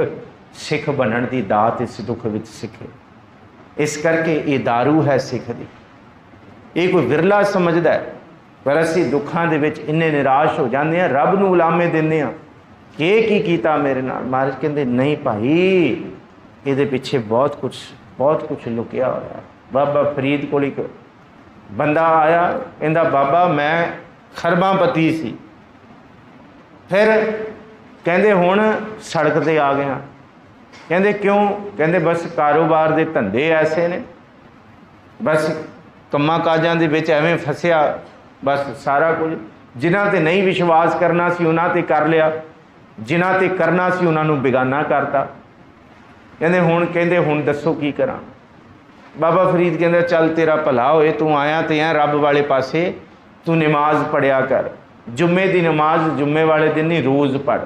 सिख बनने की दात इस दुख विच सिखे। इस करके ये दारू है सिख दी। ये कोई विरला समझदा है, पर असी दुखां दे विच इन्ने निराश हो जाते हैं, रब नूं उलामे दिंदे हां कि ये की कीता मेरे नाल। महाराज कहते नहीं भाई, ये पिछे बहुत कुछ लुकिया होया। बाबा फरीद कोल एक बंदा आया, कहंदा बाबा मैं खरबापति सी, फिर कहंदे हुण सड़क ते आ गया। कहंदे क्यों? कहंदे बस कारोबार दे धंधे ऐसे ने, बस कम्मां काजां दे विच एवें फसिया बस सारा कुछ जिन्हां ते नहीं विश्वास करना सी उन्हां ते कर लिया, जिन्हां ते करना सी उन्हां नूं बेगाना करता। कहंदे हुण दसो की करा। बाबा फरीद कहंदा चल तेरा भला होए, तू आया ते हैं रब वाले पासे, तू नमाज पढ़िया कर, जुम्मे की नमाज जुम्मे वाले दिन ही रोज़ पढ़।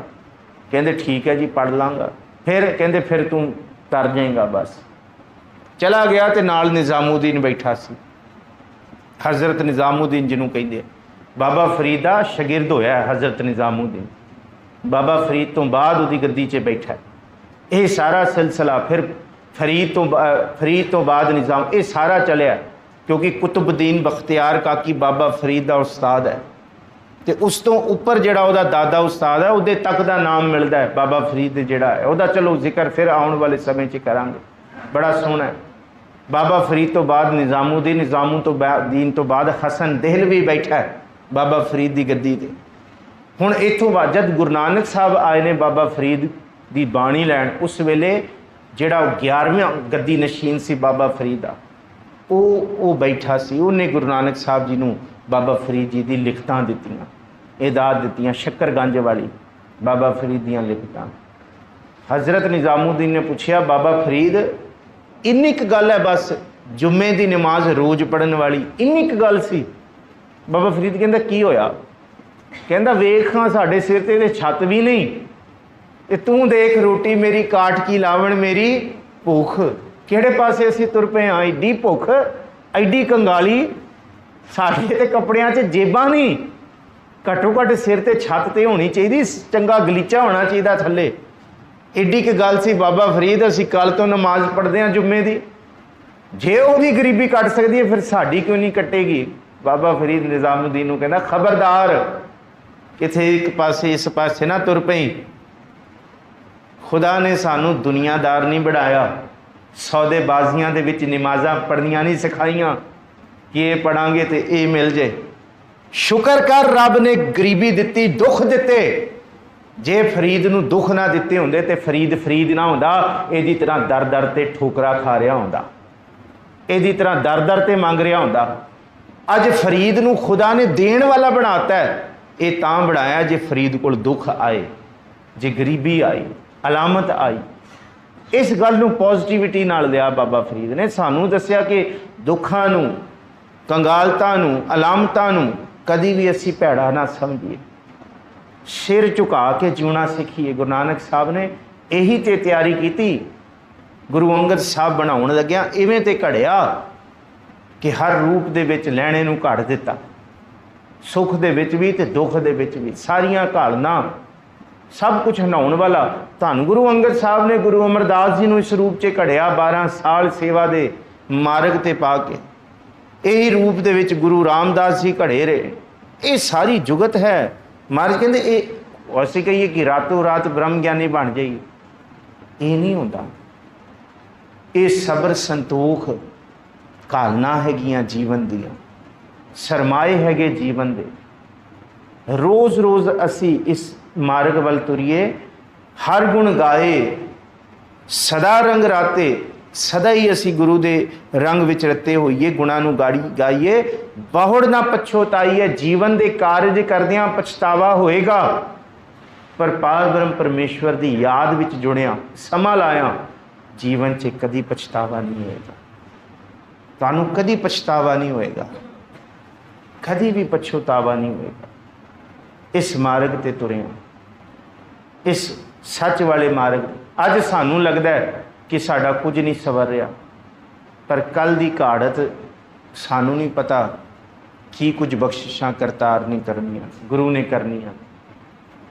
कहंदे ठीक है जी पढ़ लाँगा। फिर कहंदे फिर तू तर जाएगा। बस चला गया तो नाल निज़ामुद्दीन बैठा सी, हज़रत निज़ामुद्दीन जिन्हों कहिंदे बाबा फरीद दा शागिर्द होया है हज़रत निज़ामुद्दीन। बाबा फरीद तो बाद उहदी गद्दी 'च बैठा है। ये सारा सिलसिला फिर फरीद तो बाद निज़ाम ये सारा चलिया, क्योंकि कुतुबुद्दीन बख्तियार काकी बाबा फरीद का उस्ताद है, तो उस तो उपर जिहड़ा उहदा दादा उस्ताद है उहदे तक का नाम मिलता है बाबा फरीद जिहड़ा है उहदा। चलो जिक्र फिर आने वाले समय 'च करांगे, बड़ा सोहना है। बाबा फरीद तो बाद निज़ामुद्दीन, निज़ामुद्दीन तो बाद हसन देहलवी बैठा है बाबा फरीद की गद्दी ते। हुण इत्थों बाद जब गुरु नानक साहब आए ने बाबा फरीद की बाणी लैन, उस वेले जिहड़ा 11वां गद्दी नशीन सी बाबा फरीद दा वो बैठा सी। उन्हें गुरु नानक साहब जी नूं बाबा फरीद जी दी लिखतां दित्तियां, इदाद दित्तियां, शक्करगंज वाली बाबा फरीद दीयां लिखतां। हज़रत निज़ामुद्दीन ने पूछया बाबा फरीद इन्नी क गल है बस, जुम्मे की नमाज रोज़ पढ़न वाली इन्नी क गल सी। बाबा फरीद कहंदा की होया? कहंदा वेख हां साडे सिर ते छत भी नहीं, ते तू देख रोटी मेरी काट की लावण मेरी भुख, किहड़े पासे असीं तुर पे हाँ, एडी भुख एडी कंगाली, साडे ते कपड़ियां 'च जेबां नहीं, घट्टो घट्ट सिर ते छत ते होनी चाहिए, चंगा गलीचा होना चाहिए थल्ले। एडी क गल सी बाबा फरीद असीं कल तो नमाज पढ़ते हैं जुम्मे की, जे उहदी गरीबी कट सकती है फिर साडी क्यों नहीं कटेगी। बाबा फरीद निज़ामुद्दीन नूं कहंदा खबरदार किथे एक पासे इस पासे ना तुर पई, खुदा ने सानू दुनियादार नहीं बनाया, सौदेबाजियां दे विच नमाज़ां पढ़नियां नहीं सिखाइयां कि ये पढ़ांगे तो ये मिल जाए। शुक्र कर रब ने गरीबी दित्ती, दुख दिते, जे फरीद नूं दुख ना दिते होंदे तो फरीद ना होंदा, इहदी तरह दर दर ते ठोकरा खा रहा होंदा, इहदी तरह दर दर ते मंग रहा होंदा। अज फरीद नूं खुदा ने देण वाला बनाता है, ये तां बनाया जे फरीद कोल दुख आए, जे गरीबी आई, अलामत आई। इस गल नूं पॉजिटिविटी नाल लिया बाबा फरीद ने, सानू दस्सिया कि दुखां नूं, कंगालतां नूं, अलामतां नूं कदी भी असीं भैड़ा ना समझिए, सिर झुका के जीना सीखिए। गुरु नानक साहब ने यही तो तैयारी की। गुरु अंगद साहब बनाउण लग्या इवें ते घड़िया कि हर रूप दे विच लैणे नूं घड़ दिता, सुख दे विच भी ते दुख दे विच भी, सारियां घालना, सब कुछ हनाउण वाला। धन गुरु अंगद साहब ने गुरु अमरदास जी नूं इस रूप च घड़िया, 12 साल सेवा दे मार्ग ते पा के, यही रूप दे विच गुरु रामदास जी घड़े रहे। ये सारी जुगत है। महाराज कहते ये असीं कहिए कि रातों रात ब्रह्म ज्ञानी बन जाइए, ये नहीं होता। ये सबर संतोख घालना हैगियां जीवन दियां, सरमाए हैगे जीवन दे। रोज़ रोज़ असी इस मार्ग वल तुरीए, हर गुण गाए, सदा रंग राते, सदा ही असी गुरु दे रंग विच रते होइए, गुणां नूं गाड़ी गाइए, बहुड़ ना पछोताइए। जीवन दे कारज करदियां पछतावा होएगा, पर पार ब्रह्म परमेश्वर दी याद विच जुड़िया समा लाया जीवन च कदी पछतावा नहीं होएगा। तुहानूं कदी पछतावा नहीं होएगा, कदी भी पछतावा नहीं होएगा। इस मार्ग ते तुरिया, इस सच वाले मार्ग। अज सानूं लगदा है कि साडा कुछ नहीं सवर रहा, पर कल की घाड़त सानू नहीं पता की कुछ बख्शिशां करतार नहीं करनियां, गुरु ने करनियां।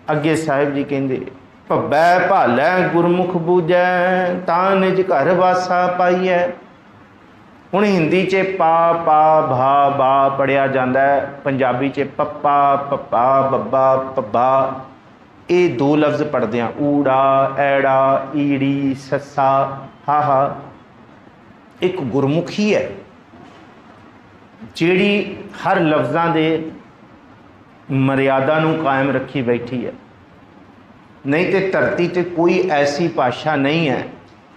अगे साहिब जी कहंदे भब्बै भालै गुरमुख बूझै, तां निज घर वासा पाईऐ। हुण हिंदी च पा पा भा बा पढ़िया जाता है, पंजाबी च पप्पा पप्पा बब्बा पब्बा, ये 2 लफ्ज़ पढ़ते हैं, ऊड़ा ऐड़ा ईड़ी ससा हा हा। एक गुरमुखी है जिहड़ी हर लफ्ज़ां दे मर्यादा नूं कायम रखी बैठी है। नहीं तो धरती ते कोई ऐसी भाषा नहीं है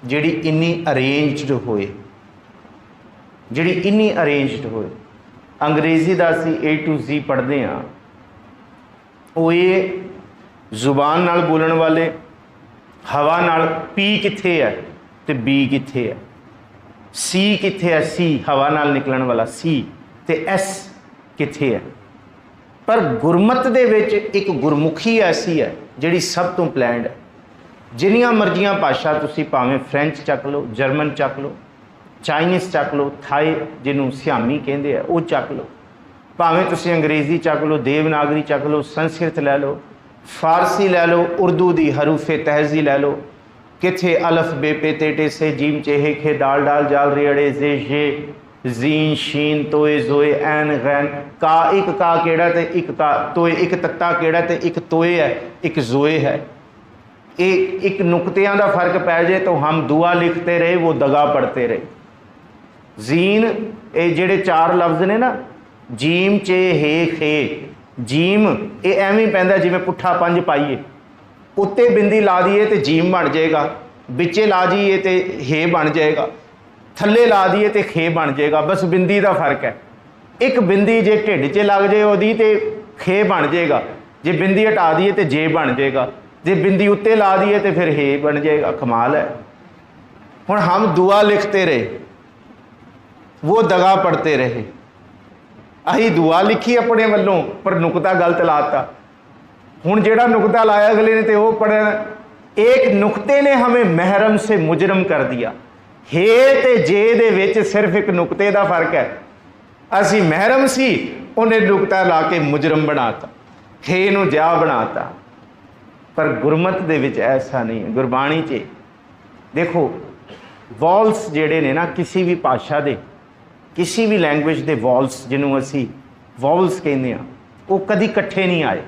जिहड़ी इन्नी अरेंज्ड होए, जिहड़ी इन्नी अरेंज्ड होए। अंग्रेज़ी का असी A to Z पढ़ते हाँ, वो ये जुबान नाल बोलण वाले, हवा नाल P कित्थे है तो B कित्थे है, C कित्थे है, C हवा नाल निकलण वाला C ते S कित्थे है। पर गुरमत दे विच एक गुरमुखी ऐसी है जिहड़ी सब तो प्लैंड है। जिन्नियां मर्जियां भाषा तुसीं भावें फ्रेंच चक लो, जर्मन चक लो, चाइनीज़ चक लो, थाई जिन्हों सियामी कहते हैं वो चक लो, भावें तुसीं अंग्रेज़ी चक लो, देवनागरी चक लो, संस्कृत लै लो, फारसी लै लो, उर्दू दी हरूफे तहज़ी लै लो, किथे अलफ बे पे ते टे से जीम चेहे खे दाल डाल जाल रे अड़े जे जे जीन शीन तोए जोए ऐन गैन, का एक का केड़ा ते एक का तोए, एक तत्ता केड़ा ते एक तोए है, एक जोए है। एक नुकतियां का फर्क पै जाए तो हम दुआ लिखते रहे, वो दगा पढ़ते रहे। जीन ये जेड़े चार लफ्ज़ ने ना, जीम चे हे खे, जीम ये एवं ही पैंदा जिवें पुट्ठा पंज पाइए, उत्ते बिंदी ला दीए तो जीम बन जाएगा, बिचे ला दीए तो हे बन जाएगा, थले ला दीए तो खे बन जाएगा, बस बिंदी का फर्क है। एक बिंदी जे ढिड च लग जाए वो तो खे बन जाएगा, जे बिंदी हटा दीए तो जे बन जाएगा, जे बिंदी उत्ते ला दीए तो फिर हे बन जाएगा। कमाल है। हुण हम दुआ लिखते रहे, वो दगा पढ़ते रहे। अही दुआ लिखी अपने वालों पर नुकता गलत लाता, हुण जेड़ा नुकता लाया अगले ने तो वो पढ़ना। एक नुकते ने हमें महरम से मुजरम कर दिया। हे ते जे दे विच सिर्फ एक नुकते का फर्क है। असी महरम सी, उन्हें नुकता ला के मुजरम बनाता, हे नूं जा बनाता। पर गुरमत दे विच ऐसा नहीं है। गुरबाणी च देखो वॉल्स जेड़े ने ना, किसी भी भाषा दे, किसी भी लैंग्वेज के वॉल्स जिन्हों असी वॉल्स कहते हैं, वो कभी कट्ठे नहीं आए।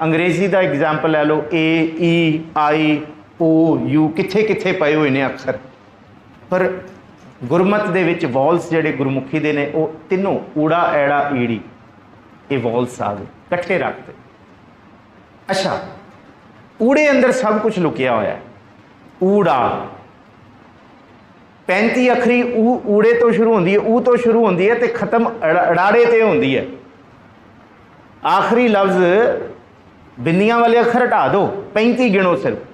अंग्रेज़ी का एग्जाम्पल लै लो, ए ई आई ओ यू कित्थे कित्थे पए हुए ने अक्षर, पर गुरमत दे विच वॉल्स जेड़े गुरमुखी दे ने, वो तीनों ऊड़ा ऐड़ा ईड़ी ये वॉल्स आ गए, कट्ठे रखते। अच्छा, ऊड़े अंदर सब कुछ लुकिया होया है। ऊड़ा 35 अखरी ऊड़े तो शुरू होती है, ऊ तो शुरू होती है तो खत्म अड़ाड़े ते होती है। आखिरी लफ्ज़ बिंदियां वाले अखर हटा दो, 35 गिनो सिर्फ।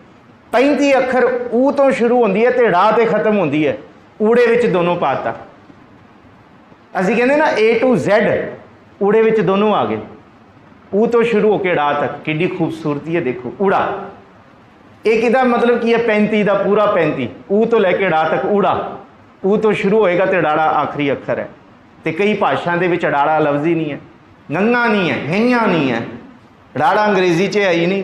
35 अखर ऊ तो शुरू होती है तो ड़ा ते खत्म होती है, ऊड़े विच दोनों पाता। असी कहते ना A to Z, ऊड़े विच दोनों आ गए, ऊ तो शुरू होकर ड़ा तक। किड्डी खूबसूरती है, देखो ऊड़ा। एक इहदा मतलब की है 35 का पूरा 35, ऊ तो लैके ड़ा तक ऊड़ा। ऊ तो शुरू होएगा तो डाड़ा आखिरी अखर है। तो कई भाषाओं के डाड़ा लफ्ज़ ही नहीं है, गंगा नहीं है, गईयां नहीं है, डाड़ा अंग्रेज़ी च है ही नहीं,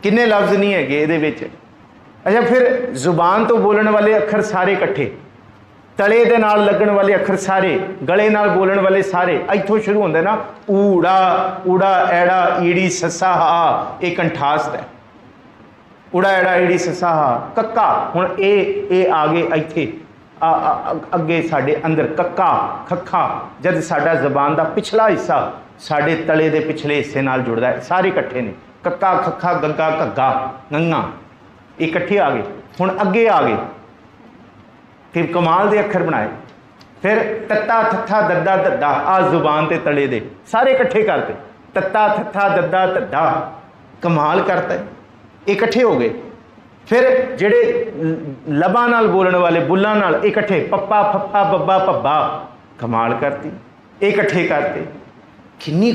किन्ने लफ्ज़ नहीं है ये विच। अच्छा, फिर जुबान तो बोलने वाले अखर सारे इकट्ठे, तले दे नाल लगन वाले अखर सारे, गले नाल बोलने वाले सारे, इत्थों शुरू होंदे ना ऊड़ा ऊड़ा ऐड़ा ईड़ी ससा हा, ये कंठासत है। ऊड़ा ऐड़ा ईड़ी ससा हा। कक्का हुण ए आगे इत्थे अगे साडे अंदर कक्का खक्खा, जद साडा जबान का पिछला हिस्सा साडे तले दे पिछले हिस्से नाल जुड़दा है, सारे इकट्ठे ने। कक्का खक्खा गग्गा घग्गा गंगा इकट्ठे आ गए। हुण अगे आ गए, फिर कमाल दे अखर बनाए। फिर तत्ता थत्था दद्दा धद्दा, आ जुबान ते तले दे सारे इकट्ठे करते। तत्ता थत्था दद्दा धद्दा, कमाल करता है, इकट्ठे हो गए। फिर जेड़े लबा नाल बोलने वाले बुल्ला नाल इकट्ठे, पप्पा फप्पा बब्बा भब्बा, कमाल करती, इकट्ठे करते। किन्नी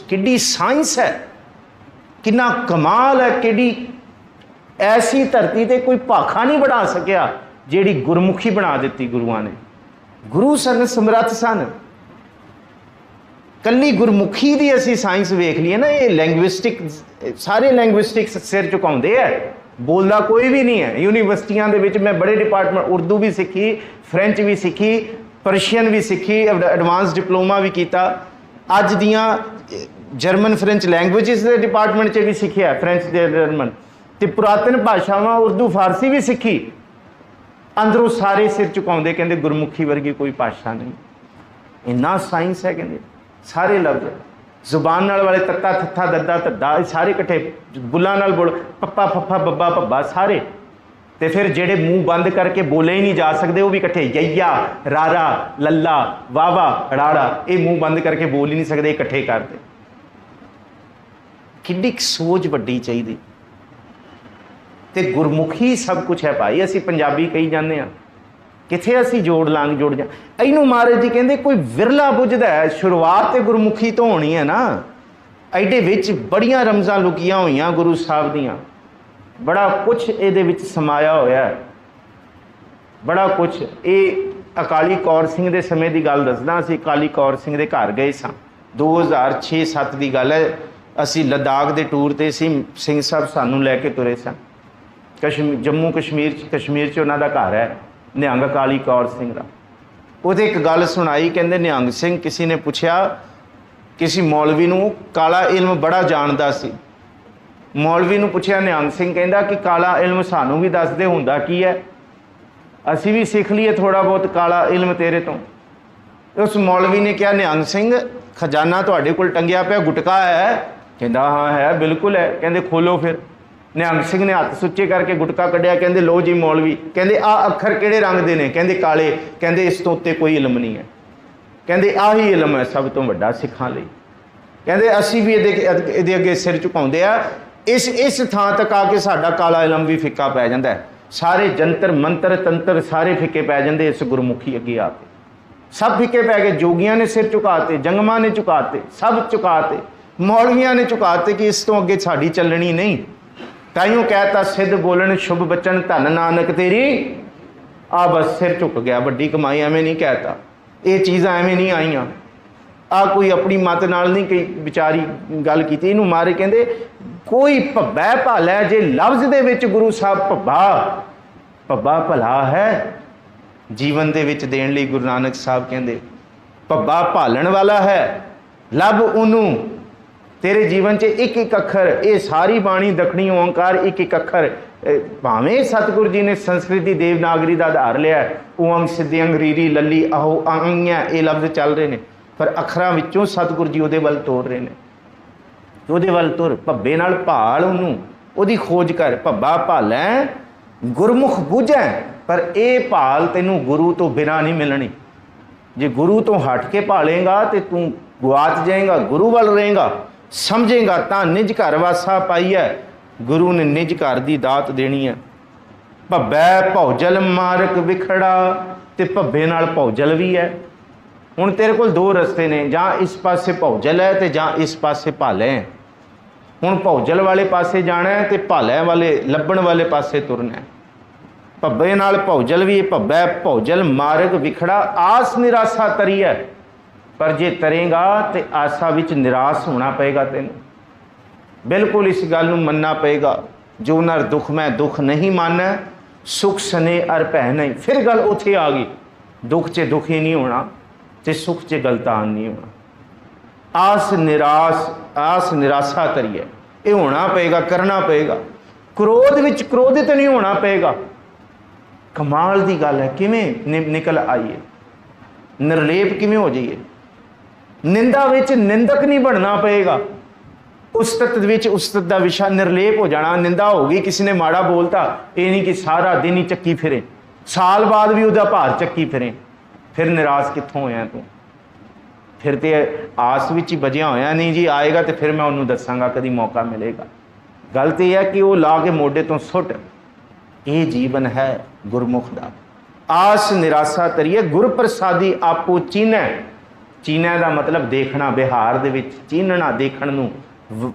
किड्डी साइंस है, किन्ना कमाल है, किड्डी ऐसी धरती ते कोई भाखा नहीं बना सकिया जेड़ी गुरमुखी बना दी गुरुआ ने। गुरु सन समर्थ सन। कली गुरमुखी की असी साइंस वेख लीए ना, ये लैंग्विस्टिक सारे लैंग्विस्टिक्स सिर झुकाउंदे है, बोलता कोई भी नहीं है। यूनीवर्सिटियां दे विच मैं बड़े डिपार्टमेंट उर्दू भी सीखी, फ्रेंच भी सीखी, परशियन भी सीखी, एडवांस डिप्लोमा भी किया। अज दियां जर्मन फ्रेंच लैंग्वेजिस के डिपार्टमेंट च भी सीखिया, फ्रेंच जर्मन, तो पुरातन भाषावां उर्दू फारसी भी सीखी। अंदरों सारे सिर झुकाउंदे, कहंदे गुरमुखी वर्गी कोई भाषा नहीं। इन्ना साइंस है, कहंदे सारे लफ्ज़ जुबान नाल वाले तत्ता थत्था दद्दा धद्दा सारे इकट्ठे, बुल्ला नाल बोल पप्पा फप्फा बब्बा भब्बा सारे तो फिर जेडे मूँह बंद करके बोले ही नहीं जा सकते वो भी इकट्ठे यैया रारा लल्ला वावा राड़ा, ये मूँह बंद करके बोल ही नहीं सकते, इकट्ठे करते। किड्डी सोच वड्डी चाहिए। तो गुरमुखी सब कुछ है भाई, असी पंजाबी कही जाने हाँ, किथे असी जोड़ लांग जुड़ जा। इनू महाराज जी कहते कोई विरला बुझदा है, शुरुआत तो गुरमुखी तो होनी है ना। एडे विच बड़ियां रमज़ां लुकियां होईयां गुरु साहब दियां, बड़ा कुछ ये विच समाया होया, बड़ा कुछ। ये अकाली कौर सिंह के समय की गल दसदा, असीं अकाली कौर सिंह के घर गए सां, 2006-7 की गल है। असी लद्दाख के टूर ते सी, सिंह साहब सानू लैके तुरे सन। जम्मू कश्मीर च उन्हां दा घर है, निहंग अकाली कौर सिंह का। उहदे एक गल सुनाई, कहंदे निहंग सिंह किसी ने पूछया, किसी मौलवी नूं काला इल्म बड़ा जानदा सी, मौलवी नूं पुछया, निहंग सिंह कहंदा कि काला इल्म सानू भी दस दे हुंदा की है, असी भी सीख लीए थोड़ा बहुत काला इल्म तेरे तो। उस मौलवी ने कहा, निहंग सिंह खजाना तुहाडे कोल टंगिया पिया गुटका है? कहंदा हाँ है, बिल्कुल है। कहंदे खोलो फिर। निहंग सिंह ने हाथ सुच्चे करके गुटका कढ़िया, कहंदे लो जी मौलवी। कहंदे आ अखर किहड़े रंग दे ने? कहंदे काले। कहंदे इस तो उत्ते कोई इल्म नहीं है, कहंदे आही इल्म है सब तो वड्डा सिखां लई। कहंदे असी भी इहदे अगे सिर झुकाउंदे आ, इस थां तक आके साडा काला इल्म भी फिक्का पै जांदा है, सारे जंतर मंत्र तंत्र सारे फिक्के पै जांदे इस गुरमुखी अगे आके, सब फिक्के पै गए। जोगियां ने सिर झुकाते, जंगमां ने झुकाते, सब झुकाते, मौलवियां ने झुकाते कि इस तो अगे साडी चलनी नहीं। ताइयों कहता सिद्ध बोलन शुभ बचन धन नानक तेरी, आ बस सिर झुक गया। वड्डी कमाई एवें नहीं कहता, ये चीज़ां एवें नहीं आईयां, आ कोई अपनी मत नाल नहीं कई विचारी गल की। इनू मारे कहंदे कोई भब्बा भाला जे लफ्ज़ दे विच गुरु साहब भब्बा भला है जीवन दे विच देण लई। गुरु नानक साहब कहंदे भब्बा भालण वाला है, लभ उनू तेरे जीवन च एक एक अखर। ये सारी बाणी दखनी ओंकार एक एक अखर, भावें सतगुरु जी ने संस्कृति देवनागरी का आधार लिया, ओंग सिद्धियंग रीरी लली आहो आंगिया ये लफ्ज़ चल रहे हैं, पर अखरां विचों सतगुरु जी उहदे वल तोर रहे हैं। उहदे वल तुर, भब्बे नाल भाल उहनूं, उहदी खोज कर। भब्बा भालैं गुरमुख बूझैं, पर यह भाल तैनूं गुरु तो बिना नहीं मिलनी। जे गुरु तो हट के भालेगा तो तू गुआच जाएगा, गुरु वल रहेगा, समझेगा तो निज घर वासा पाई है, गुरु ने निज घर की दात देनी है। भब्बै भौजल मारक विखड़ा, तो भब्बे नाल भौजल भी है। हुण तेरे कोल दो रस्ते ने, जां इस पासे भौजल है तो जां इस पासे भाले है। हुण भौजल वाले पासे जाना है तो भाले वाले लभण वाले पासे तुरना है। भब्बे नाल भौजल भी, भब्बै भौजल मारग विखड़ा, आस निराशा तरी है, पर जे तरेगा तो आशा विच निराश होना पेगा। तेन बिल्कुल इस गल नूं मनना पेगा, जो नर दुख में दुख नहीं माना, सुख सने अर भै नहीं। फिर गल उत्थे आ गई, दुख च दुखी नहीं होना तो सुख च गलतान नहीं होना। आस निराशा तरी है, ये होना पेगा, करना पेगा। क्रोध विच क्रोधित नहीं होना पेगा। कमाल की गल है, किवें निकल आइए, निर्लेप किवें हो जाइए। निंदा विच निंदक नहीं बनना पेगा। उस्तत विच उस्तत का विषा निर्लेप हो जाना। निंदा होगी, किसी ने माड़ा बोलता, ये नहीं कि सारा दिन ही चक्की फिरे, साल बाद भी उसका भार चक्की फिरे, फिर निराश कित्थों होया तू? फिर तो आस विच ही बजिया होया, नहीं जी आएगा तो फिर मैं उन्होंने दसांगा कभी मौका मिलेगा। गल तो यह है कि वो ला के मोढे तो सुट, ये जीवन है गुरमुख का। आस निराशा तरीए गुर प्रसादी आपो चीनै। चीनै का मतलब देखना, बिहार दे विच चीनना, देखण नूं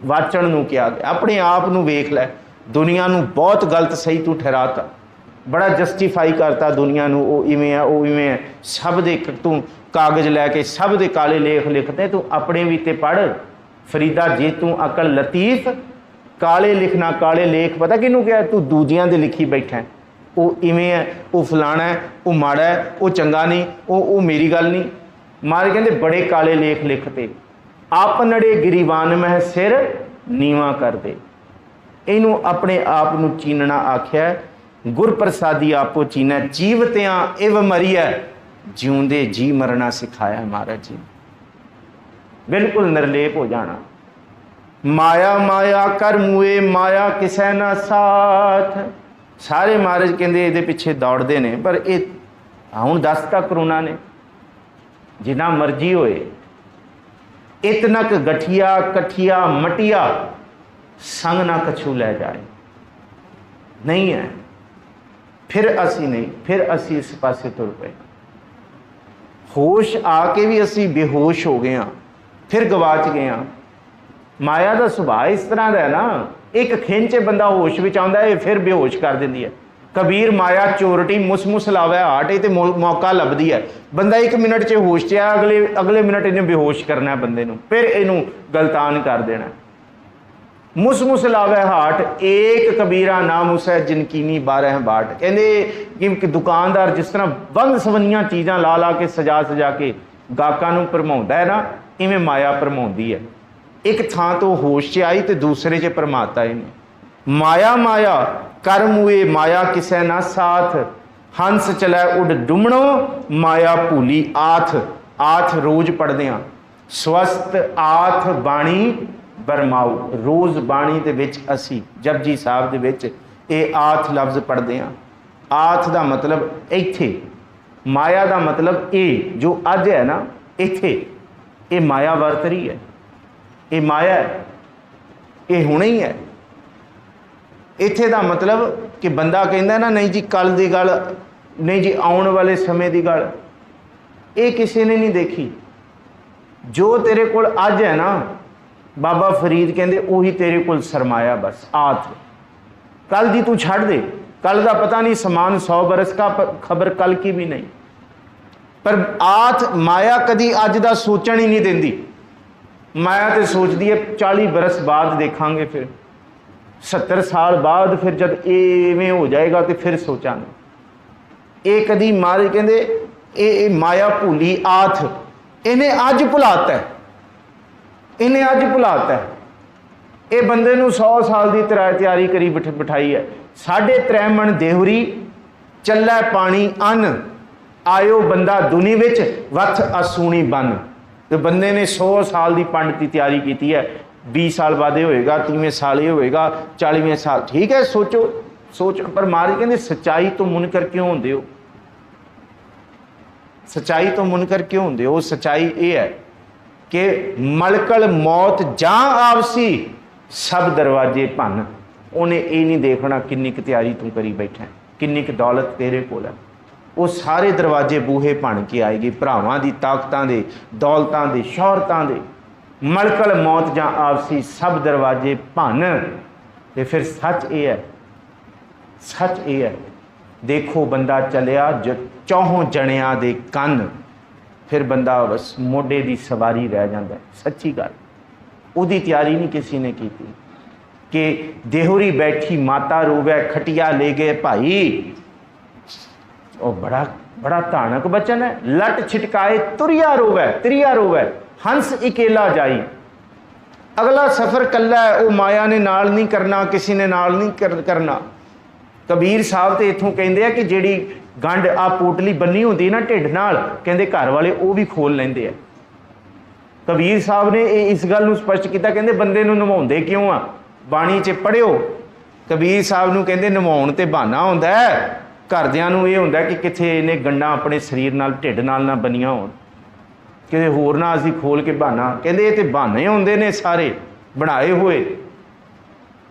वाचण नूं क्या गया। अपने आप नूं वेख लै, दुनिया नूं बहुत गलत सही तू ठहराता, बड़ा जस्टिफाई करता दुनिया नूं, वो इवें है वो इवें है। सब दे तू कागज़ लैके सब दे काले लेख लिखते, तू अपने भी ते पढ़ फरीदा, जे तू अकल लतीफ। काले लिखना काले लेख पता किनू क्या, तू दूजियां दे लिखी बैठा है, वो इवें है वो फलाना है वो माड़ा है वो चंगा नहीं वो मेरी गल नहीं। मारे कहते बड़े काले लेख लिखते, आपनड़े गिरीवान मह सिर नीवा कर दे। इनू अपने आप नू चीनना आख्या। गुर प्रसादी आपो चीना, जीवत्यां इव मरीए, जिउंदे जी मरना सिखाया महाराज जी। बिल्कुल निर्लेप हो जाना। माया माया कर मुए, माया किसै ना साथ, सारे महाराज कहते ये पिछे दौड़ते हैं, पर ये हुण दसता करोना ने जिन्ना मर्जी होए, इतनक गठिया कठिया मटिया संग ना कछू लै जाए, नहीं है। फिर असी नहीं, फिर असी इस पासे तुर पे, होश आके भी असी बेहोश हो गए हाँ, फिर गवाच गए हाँ। माया का सुभाव इस तरह का है ना, एक खिंच बंदा होश में आता है, फिर बेहोश कर देती है। कबीर माया चोरटी मुस लावे हाट, तो मौका लभदी है। बंदा एक मिनट च होश च है, अगले मिनट इन्हें बेहोश करना है बंदे नूं, फिर इनू गलतान कर देना। मुस लावे हाट, एक कबीरा नाम उस है जिनकीनी 12 बाट। कहते कि दुकानदार जिस तरह बंद सवनियां चीज़ां ला ला के सजा सजा के गाहकां नूं भरमाउंदा है ना, इवें माया भरमाउंदी है। एक थां तो होश च आई तो दूसरे च भरमाता इन्हें। माया माया कर्म हुए माया किसै ना साथ, हंस चलै उड डुमणो माया भूली आथ। आथ रोज़ पढ़दे हां, स्वस्थ आथ बाणी बरमाऊ। रोज़ बाणी दे विच असी जपजी साहब दे विच ये आथ लफ्ज़ पढ़दे हां। आथ दा मतलब इत्थे, माया दा मतलब ये जो अज है ना इत्थे, ये माया वरत रही है, ये माया है, ये हुणे ही है। इत्थे दा मतलब कि बंदा कहंदा ना नहीं जी कल दी गल, नहीं जी आने वाले समय की गल, ये किसी ने नहीं देखी। जो तेरे कोल अज है ना, बाबा फरीद कहते उही तेरे कोल सरमाया बस आथ। कल दी तू छड़ दे, कल का पता नहीं, समान 100 बरस का, खबर कल की भी नहीं। पर आथ माया कदी अज का सोचण ही नहीं देंदी। माया तो सोचती है 40 बरस बाद देखांगे, फिर 70 साल बाद, फिर जब इवें हो जाएगा तो फिर सोचांगे। ये कदी महाराज कहते ये माया भूली आथ, इन्हें अज भुलाता है, इन्हें अज भुलाता है। ये बंदे नूं 100 साल की तैयारी करी बिठाई है। 3.5 मन देहरी चलै पानी अन्न, आयो बंदा दुनी विच वथ असूनी बन। तो बंदे ने 100 साल की पंड की तैयारी की है, 20 साल बाद ये होएगा, 30वें साल ये होएगा, 40वें साल, ठीक है सोचो सोच। पर महाराज कहते सच्चाई तो मुनकर क्यों होंदे हो, सच्चाई तो मुनकर क्यों होंदे हो। सच्चाई ये है कि मलकल मौत जां आवसी सब दरवाजे भन। उन्हें ये नहीं देखना किन्नी क तैयारी तू करी बैठा, किन्नी क दौलत तेरे कोल है। वो सारे दरवाजे बूहे भन के आएगी, भरावां दी ताकतां दे, दौलतां दे, शौहरतां दे। मलकल मौत जां आपसी सब दरवाजे भन। ते फिर सच ये है, सच ये है, देखो बंदा चलिया चौहों जणियां दे कन, फिर बंदा बस मोढे दी सवारी रह जाता है। सच्ची गल, उहदी तैयारी नहीं किसी ने की कि देहरी बैठी माता रोवै खटिया ले गए भाई। और बड़ा बड़ा धानक बचन है, लट छिटकाए तुरिया रोवै, तिरिया रोवै हंस इकेला जाई। अगला सफ़र कला है, वो माया ने नाल नहीं करना, किसी ने नाल नहीं करना। कबीर साहब तो इत्थों कहते हैं कि जिहड़ी गंढ आ पोटली बनी होंदी ना ढिड नाल, कहते घर वाले वो भी खोल लेंदे आ। कबीर साहब ने इस गल नूं स्पष्ट किया, कहते बंदे नूं नवाउंदे क्यों आ, बाणी च पढ़ियो। कबीर साहब नूं कहते नवाउण ते बहाना हुंदा है, घरदियां नूं इह हुंदा कि किथे इहने गंढां अपने शरीर नाल ढिड नाल ना बनियां होण, किते होर ना असीं खोल के बहाना। कहते ये तो बहाने हुंदे ने सारे बनाए हुए।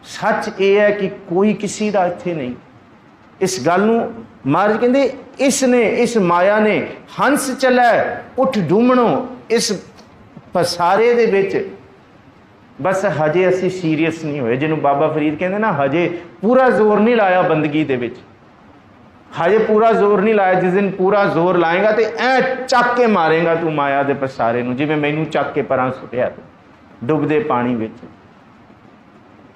सच ये है कि कोई किसी का इत्थे नहीं। इस गल नूं महाराज कहते इसने, इस माया ने हंस चलै उठ डूमणो, इस पसारे दे विच बस हजे असी सीरीयस नहीं होए। जिन्होंने बाबा फरीद कहते ना हजे पूरा जोर नहीं लाया बंदगी दे विच, हजे पूरा जोर नहीं लाया। जिस दिन पूरा जोर लाएगा तो ऐ चक के मारेगा तू माया दे पसारे नूं, जिवें मैनू चक के परां सुटिया तू डुबदे पानी विच।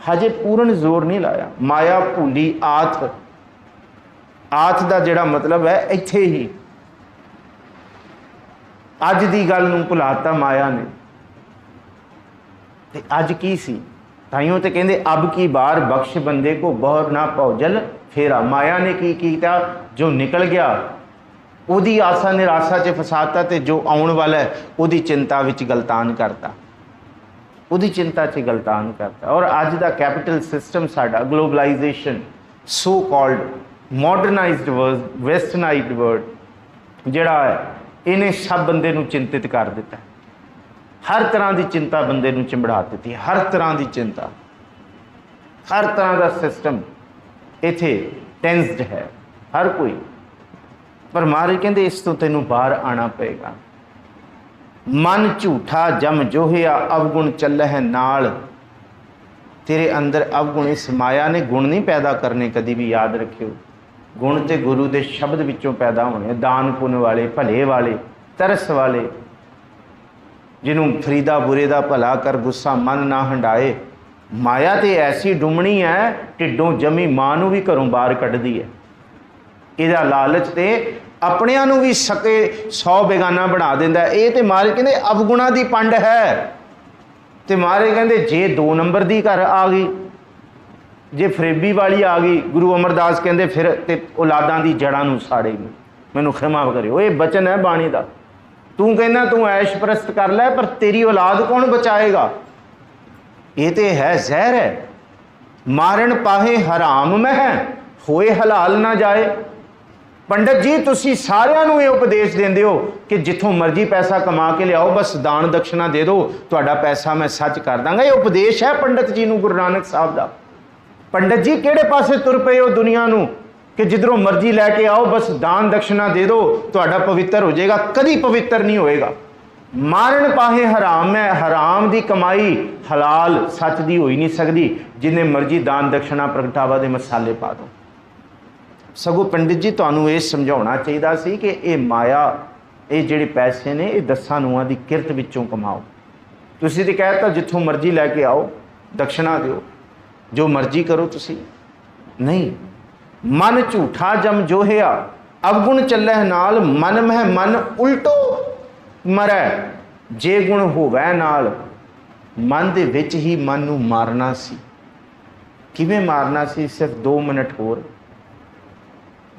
हजे पूर्ण जोर नहीं लाया। माया भूली आथ, आथ दा जिहड़ा मतलब है इत्थे ही अज दी गल नूं भुलाता माया ने। ते अज की सी, ताइयों ते कहंदे अब की बार बख्श बंदे को बौर ना भौजल फेरा। माया ने की कीता, जो निकल गया उहदी आसा निराशा च फसाता, ते जो आउण वाला है उहदी चिंता विच गलतान करता, उहदी चिंता च गलतान करता। और अज दा कैपिटल सिस्टम साडा globalisation, so called modernised world, westernised world जिहड़ा है इन्हें सब बंदे नूं चिंतित कर दिता। हर तरह की चिंता बंदे नूं चिंबड़ा दी, हर तरह की चिंता, हर तरह का सिस्टम इत्थे टेंस्ड है हर कोई। पर महाराज कहते इस तो तेनों बाहर आना पेगा। मन झूठा जम जोहिया अवगुण चल है नाल। तेरे अंदर अवगुण, इस माया ने गुण नहीं पैदा करने, कभी भी याद रखियो। गुण तो गुरु के शब्द विचों पैदा होने, दान पुण्य वाले, भले वाले, तरस वाले, जिन्हों फरीदा बुरे का भला कर गुस्सा मन ना हंडाए। माया तो ऐसी डुमणी है, ढिडों जमी मां नूं भी घरों बाहर कढ़दी है। इहदा लालच तो अपनियां नूं भी सके 100 बेगाना बना दिंदा। ये तो महाराज कहंदे अवगुणा की पंड है। तो महाराज कहंदे जे 2 नंबर की घर आ गई, जे फरेबी वाली आ गई, गुरु अमरदास कहंदे फिर ते औलादां दी जड़ां नूं साड़ेगी। मैनूं खिमा करियो, ये बचन है बाणी दा। तू कहना तू ऐश परस्त कर लै, पर तेरी औलाद कौन बचाएगा? ये तो है जहर है। मारन पाहे हराम में होए हलाल ना जाए। पंडित जी तुसी सारिਆਂ ਨੂੰ ਇਹ उपदेश देंदे हो कि जिथों मर्जी पैसा कमा के लियाओ, बस दान दक्षिणा दे दो, तुहाडा पैसा मैं सच कर दांगा। ये उपदेश है पंडित जी नूं, गुरु नानक साहब दा। पंडित जी किहड़े पासे तुर पए हो दुनिया नूं कि जिधरों मर्जी लैके आओ, बस दान दक्षिणा दे दो, तुहाडा पवित्र हो जाएगा। कभी पवित्र नहीं होएगा। मारन पाहे हराम में, हराम की कमाई हलाल सच दी हो ही नहीं सकती। जिन्हें मर्जी दान दक्षिणा प्रगटावा दे मसाले पा दो। सगों पंडित जी तुहानूं ये समझाउणा चाहिदा सी कि ये माया, ये जिहड़े पैसे ने, ये 10 नूआं दी किरत विचों कमाओ। तुसीं ते कहता जिथों मर्जी लैके आओ, दक्षिणा दिओ, जो मर्जी करो तुसीं। नहीं, मन झूठा जम जोहिया अवगुण चलै नाल। मन में मन उल्टो मरै, जे गुण होवै नाल। मन दे विच ही मन नूं मारना सी। किवें मारना सी? सिर्फ 2 मिनट होर।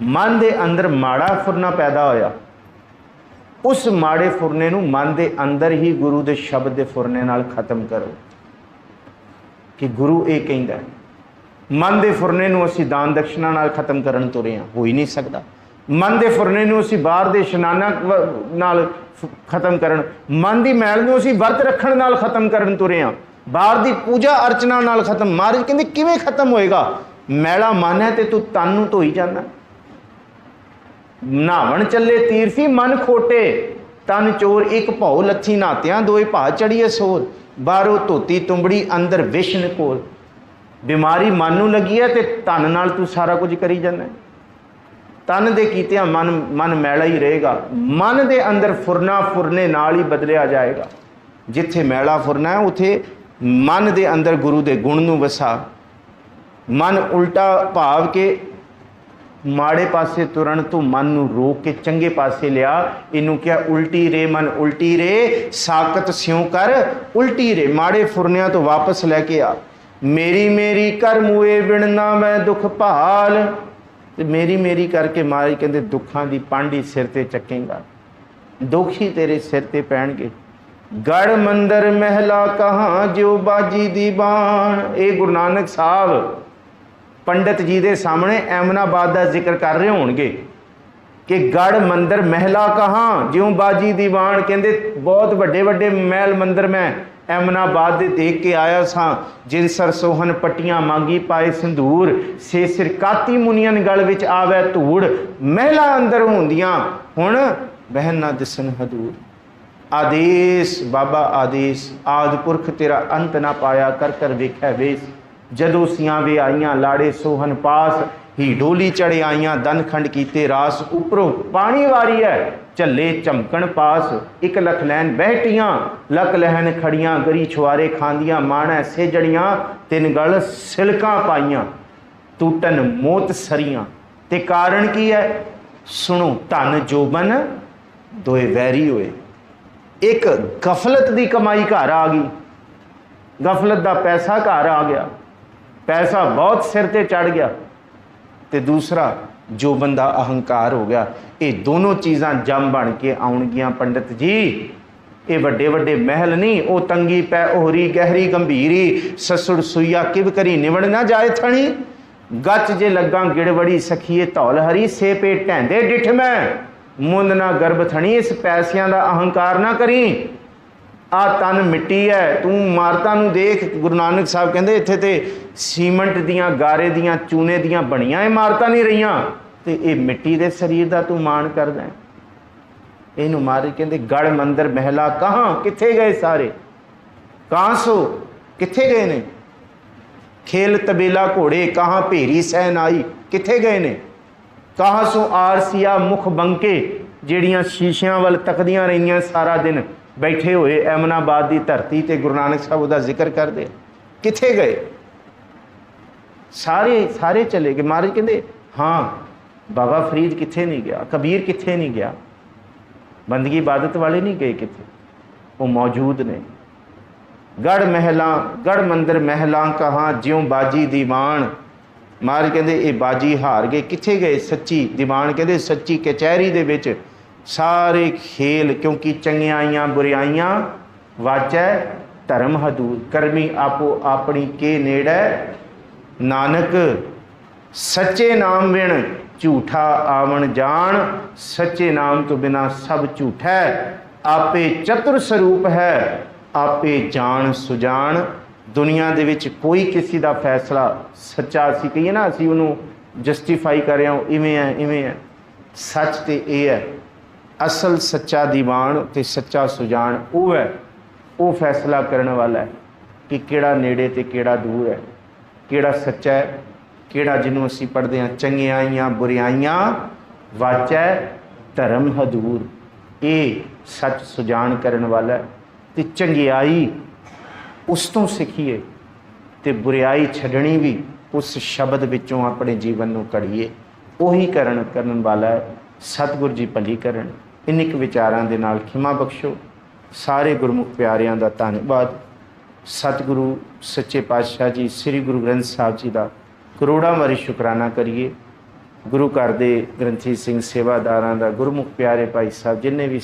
मन दे अंदर माड़ा फुरना पैदा होया, उस माड़े फुरने नूं मन दे अंदर ही गुरु दे शब्द दे फुरने नाल खत्म करो। कि गुरु ये कहंदा है, मन दे फुरने नूं असीं दान दक्षिणा नाल खत्म करन तुरे हां, हो ही नहीं सकदा। मन दे फुरने नूं असीं बाहर दे इशनाना नाल खत्म करन, मन दी मैल नूं असीं वर्त रखण नाल खत्म करन तुरे हां, बाहर दी पूजा अर्चना नाल खत्म। महाराज कहंदे किवें खत्म होएगा? मैला मन है ते तू तन नूं धोई जाना। नहावन चले तीरथी मन खोटे, तन चोर एक भौ लथी नातियां, दोए भा चढ़ीए सोर। बाहरों धोती तुंबड़ी अंदर विष्ण कोल। बीमारी मन नूं लगी है ते तन नाल तू सारा कुछ करी जाना। तन दे कीतियां मन मैला ही रहेगा। मन दे अंदर फुरना फुरने नाल ही बदलिया जाएगा। जिथे मैला फुरना है उथे मन दे अंदर गुरु दे गुण नूं वसा। मन उल्टा भाव के माड़े पासे तुरन तो मन नूं रोक के चंगे पासे लिया। इनू क्या उल्टी रे मन उल्टी रे, साकत स्यों कर उल्टी रे। माड़े फुरनिया तो वापस लैके आ। मेरी मेरी कर मुए बिणना मैं दुख भाल। ते मेरी मेरी करके मारे कहते दुखों की पांडी सिर ते चकेगा, दुख ही तेरे सिर ते पैणगे। गढ़ मंदिर महला कहाँ जो बाजी दी बाण। ये गुरु नानक साहब पंडित जी के सामने एमनाबाद का जिक्र कर रहे होंगे कि गढ़ मंदिर महला कहाँ ज्यों बाजी दीवान। कहते बहुत वड्डे वड्डे महल मंदिर मैं एमनाबाद दे देख के आया सा। जिन सर सोहन पट्टियां मांगी पाए संधूर, से सिर काती मुनियन गल विच आवे धूड़। महला अंदर होंदियां हुण बहन ना दिसन हदूर। आदेश बाबा आदेश, आदि पुरख तेरा अंत ना पाया, कर कर वेख्या वेस। जदों सियां वे आईयां लाड़े सोहन पास, ही डोली चढ़े आईयां दन खंड कीते रास। उपरों पानी वारी है झल्ले झमकण पास, एक लख लैन बहटियां लक लहन खड़ियां। गरी छुआरे खांदियां माणै सेजड़ियां, तिन गल सिलकां पाइयां टूटन मोत सरियां। ते कारण की है? सुनो धन जोबन दोए वैरी होए। एक गफलत दी कमाई घर आ गई, गफलत दा पैसा घर आ गया, पैसा बहुत सिर ते चढ़ गया। ते दूसरा जो बंदा अहंकार हो गया। ये दोनों चीज़ां जम बन के आउणगियां पंडित जी। ये वड्डे वड्डे महल नहीं, वो तंगी पै ओहरी गहरी गंभीरी। ससुर सुईया किव करी निवड़ ना जाए थणी। गच जे लगा गिड़बड़ी सखीए धौल हरी से पे ढैंदे डिठ मैं मुंद ना गर्भ थणी इस पैसियां दा अहंकार ना करी आ तन मिट्टी है तू इमारतां नूं देख गुरु नानक साहब कहंदे इत्थे ते सीमेंट दियां गारे दियां चूने दियां बणियां इमारतां नहीं रहियां ते ये मिट्टी दे शरीर दा तू मान करदा है। इहनूं महाराज कहंदे गढ़ मंदिर महला कहाँ कित्थे गए सारे कहाँ सो कित्थे गए ने खेल तबेला घोड़े कहाँ भेरी सहन आई कित्थे गए ने कहाँ सो आरसिया मुख बंके ਜਿਹੜੀਆਂ शीशियां ਵੱਲ तकदियां रहियां सारा दिन बैठे हुए एमनाबाद की धरती ते गुरु नानक साहब उसका जिक्र करते कित्थे गए सारे सारे चले गए। महाराज कहते हाँ बाबा फरीद कित्थे नहीं गया कबीर कित्थे नहीं गया बंदगी इबादत वाले नहीं गए कित्थे वो मौजूद ने। गढ़ महलां गढ़ मंदिर महलां कहाँ ज्यों बाजी दीवान महाराज कहते ये बाजी हार गए कित्थे गए सच्ची दीवान कहते सच्ची कचहरी दे विच सारे खेल क्योंकि चंगियाइयां बुराइयां वाचै धर्म हदूर करमी आपो अपनी के नेड़ै नानक सच्चे नाम बिन झूठा आवन जान सच्चे नाम तो बिना सब झूठा आपे चतुर स्वरूप है आपे जान सुजान। दुनिया दे विच कोई किसी दा फैसला सच्चा असीं कहीए ना असीं उहनूं जस्टिफाई कर रहे हो इवें है सच तो यह है असल सच्चा दीवान ते सच्चा सुजान वो है वो फैसला करने वाला है कि केड़ा नेड़े ते केड़ा दूर है केड़ा सच्चा है केड़ा जिन्हों असीं पढ़ते हैं चंगियाइयां बुराइयां वाचै धर्म हदूर ये सच सुजान करने वाला है। ते चंगियाई उस तो सीखिए ते बुराई छड्डनी भी उस शब्द विचों अपने जीवन में कढ़िए उही करन वाला है। सतगुरु जी भली करन इन्हीं क विचारां दे नाल खिमा बख्शो। सारे गुरमुख प्यारियां दा धन्नवाद। सतगुरु सच्चे पातशाह जी श्री गुरु ग्रंथ साहब जी का करोड़ां वारी शुकराना करिए। गुरु घर दे ग्रंथी सिंह सेवादारां दा गुरमुख प्यारे भाई साहब जिन्हें भी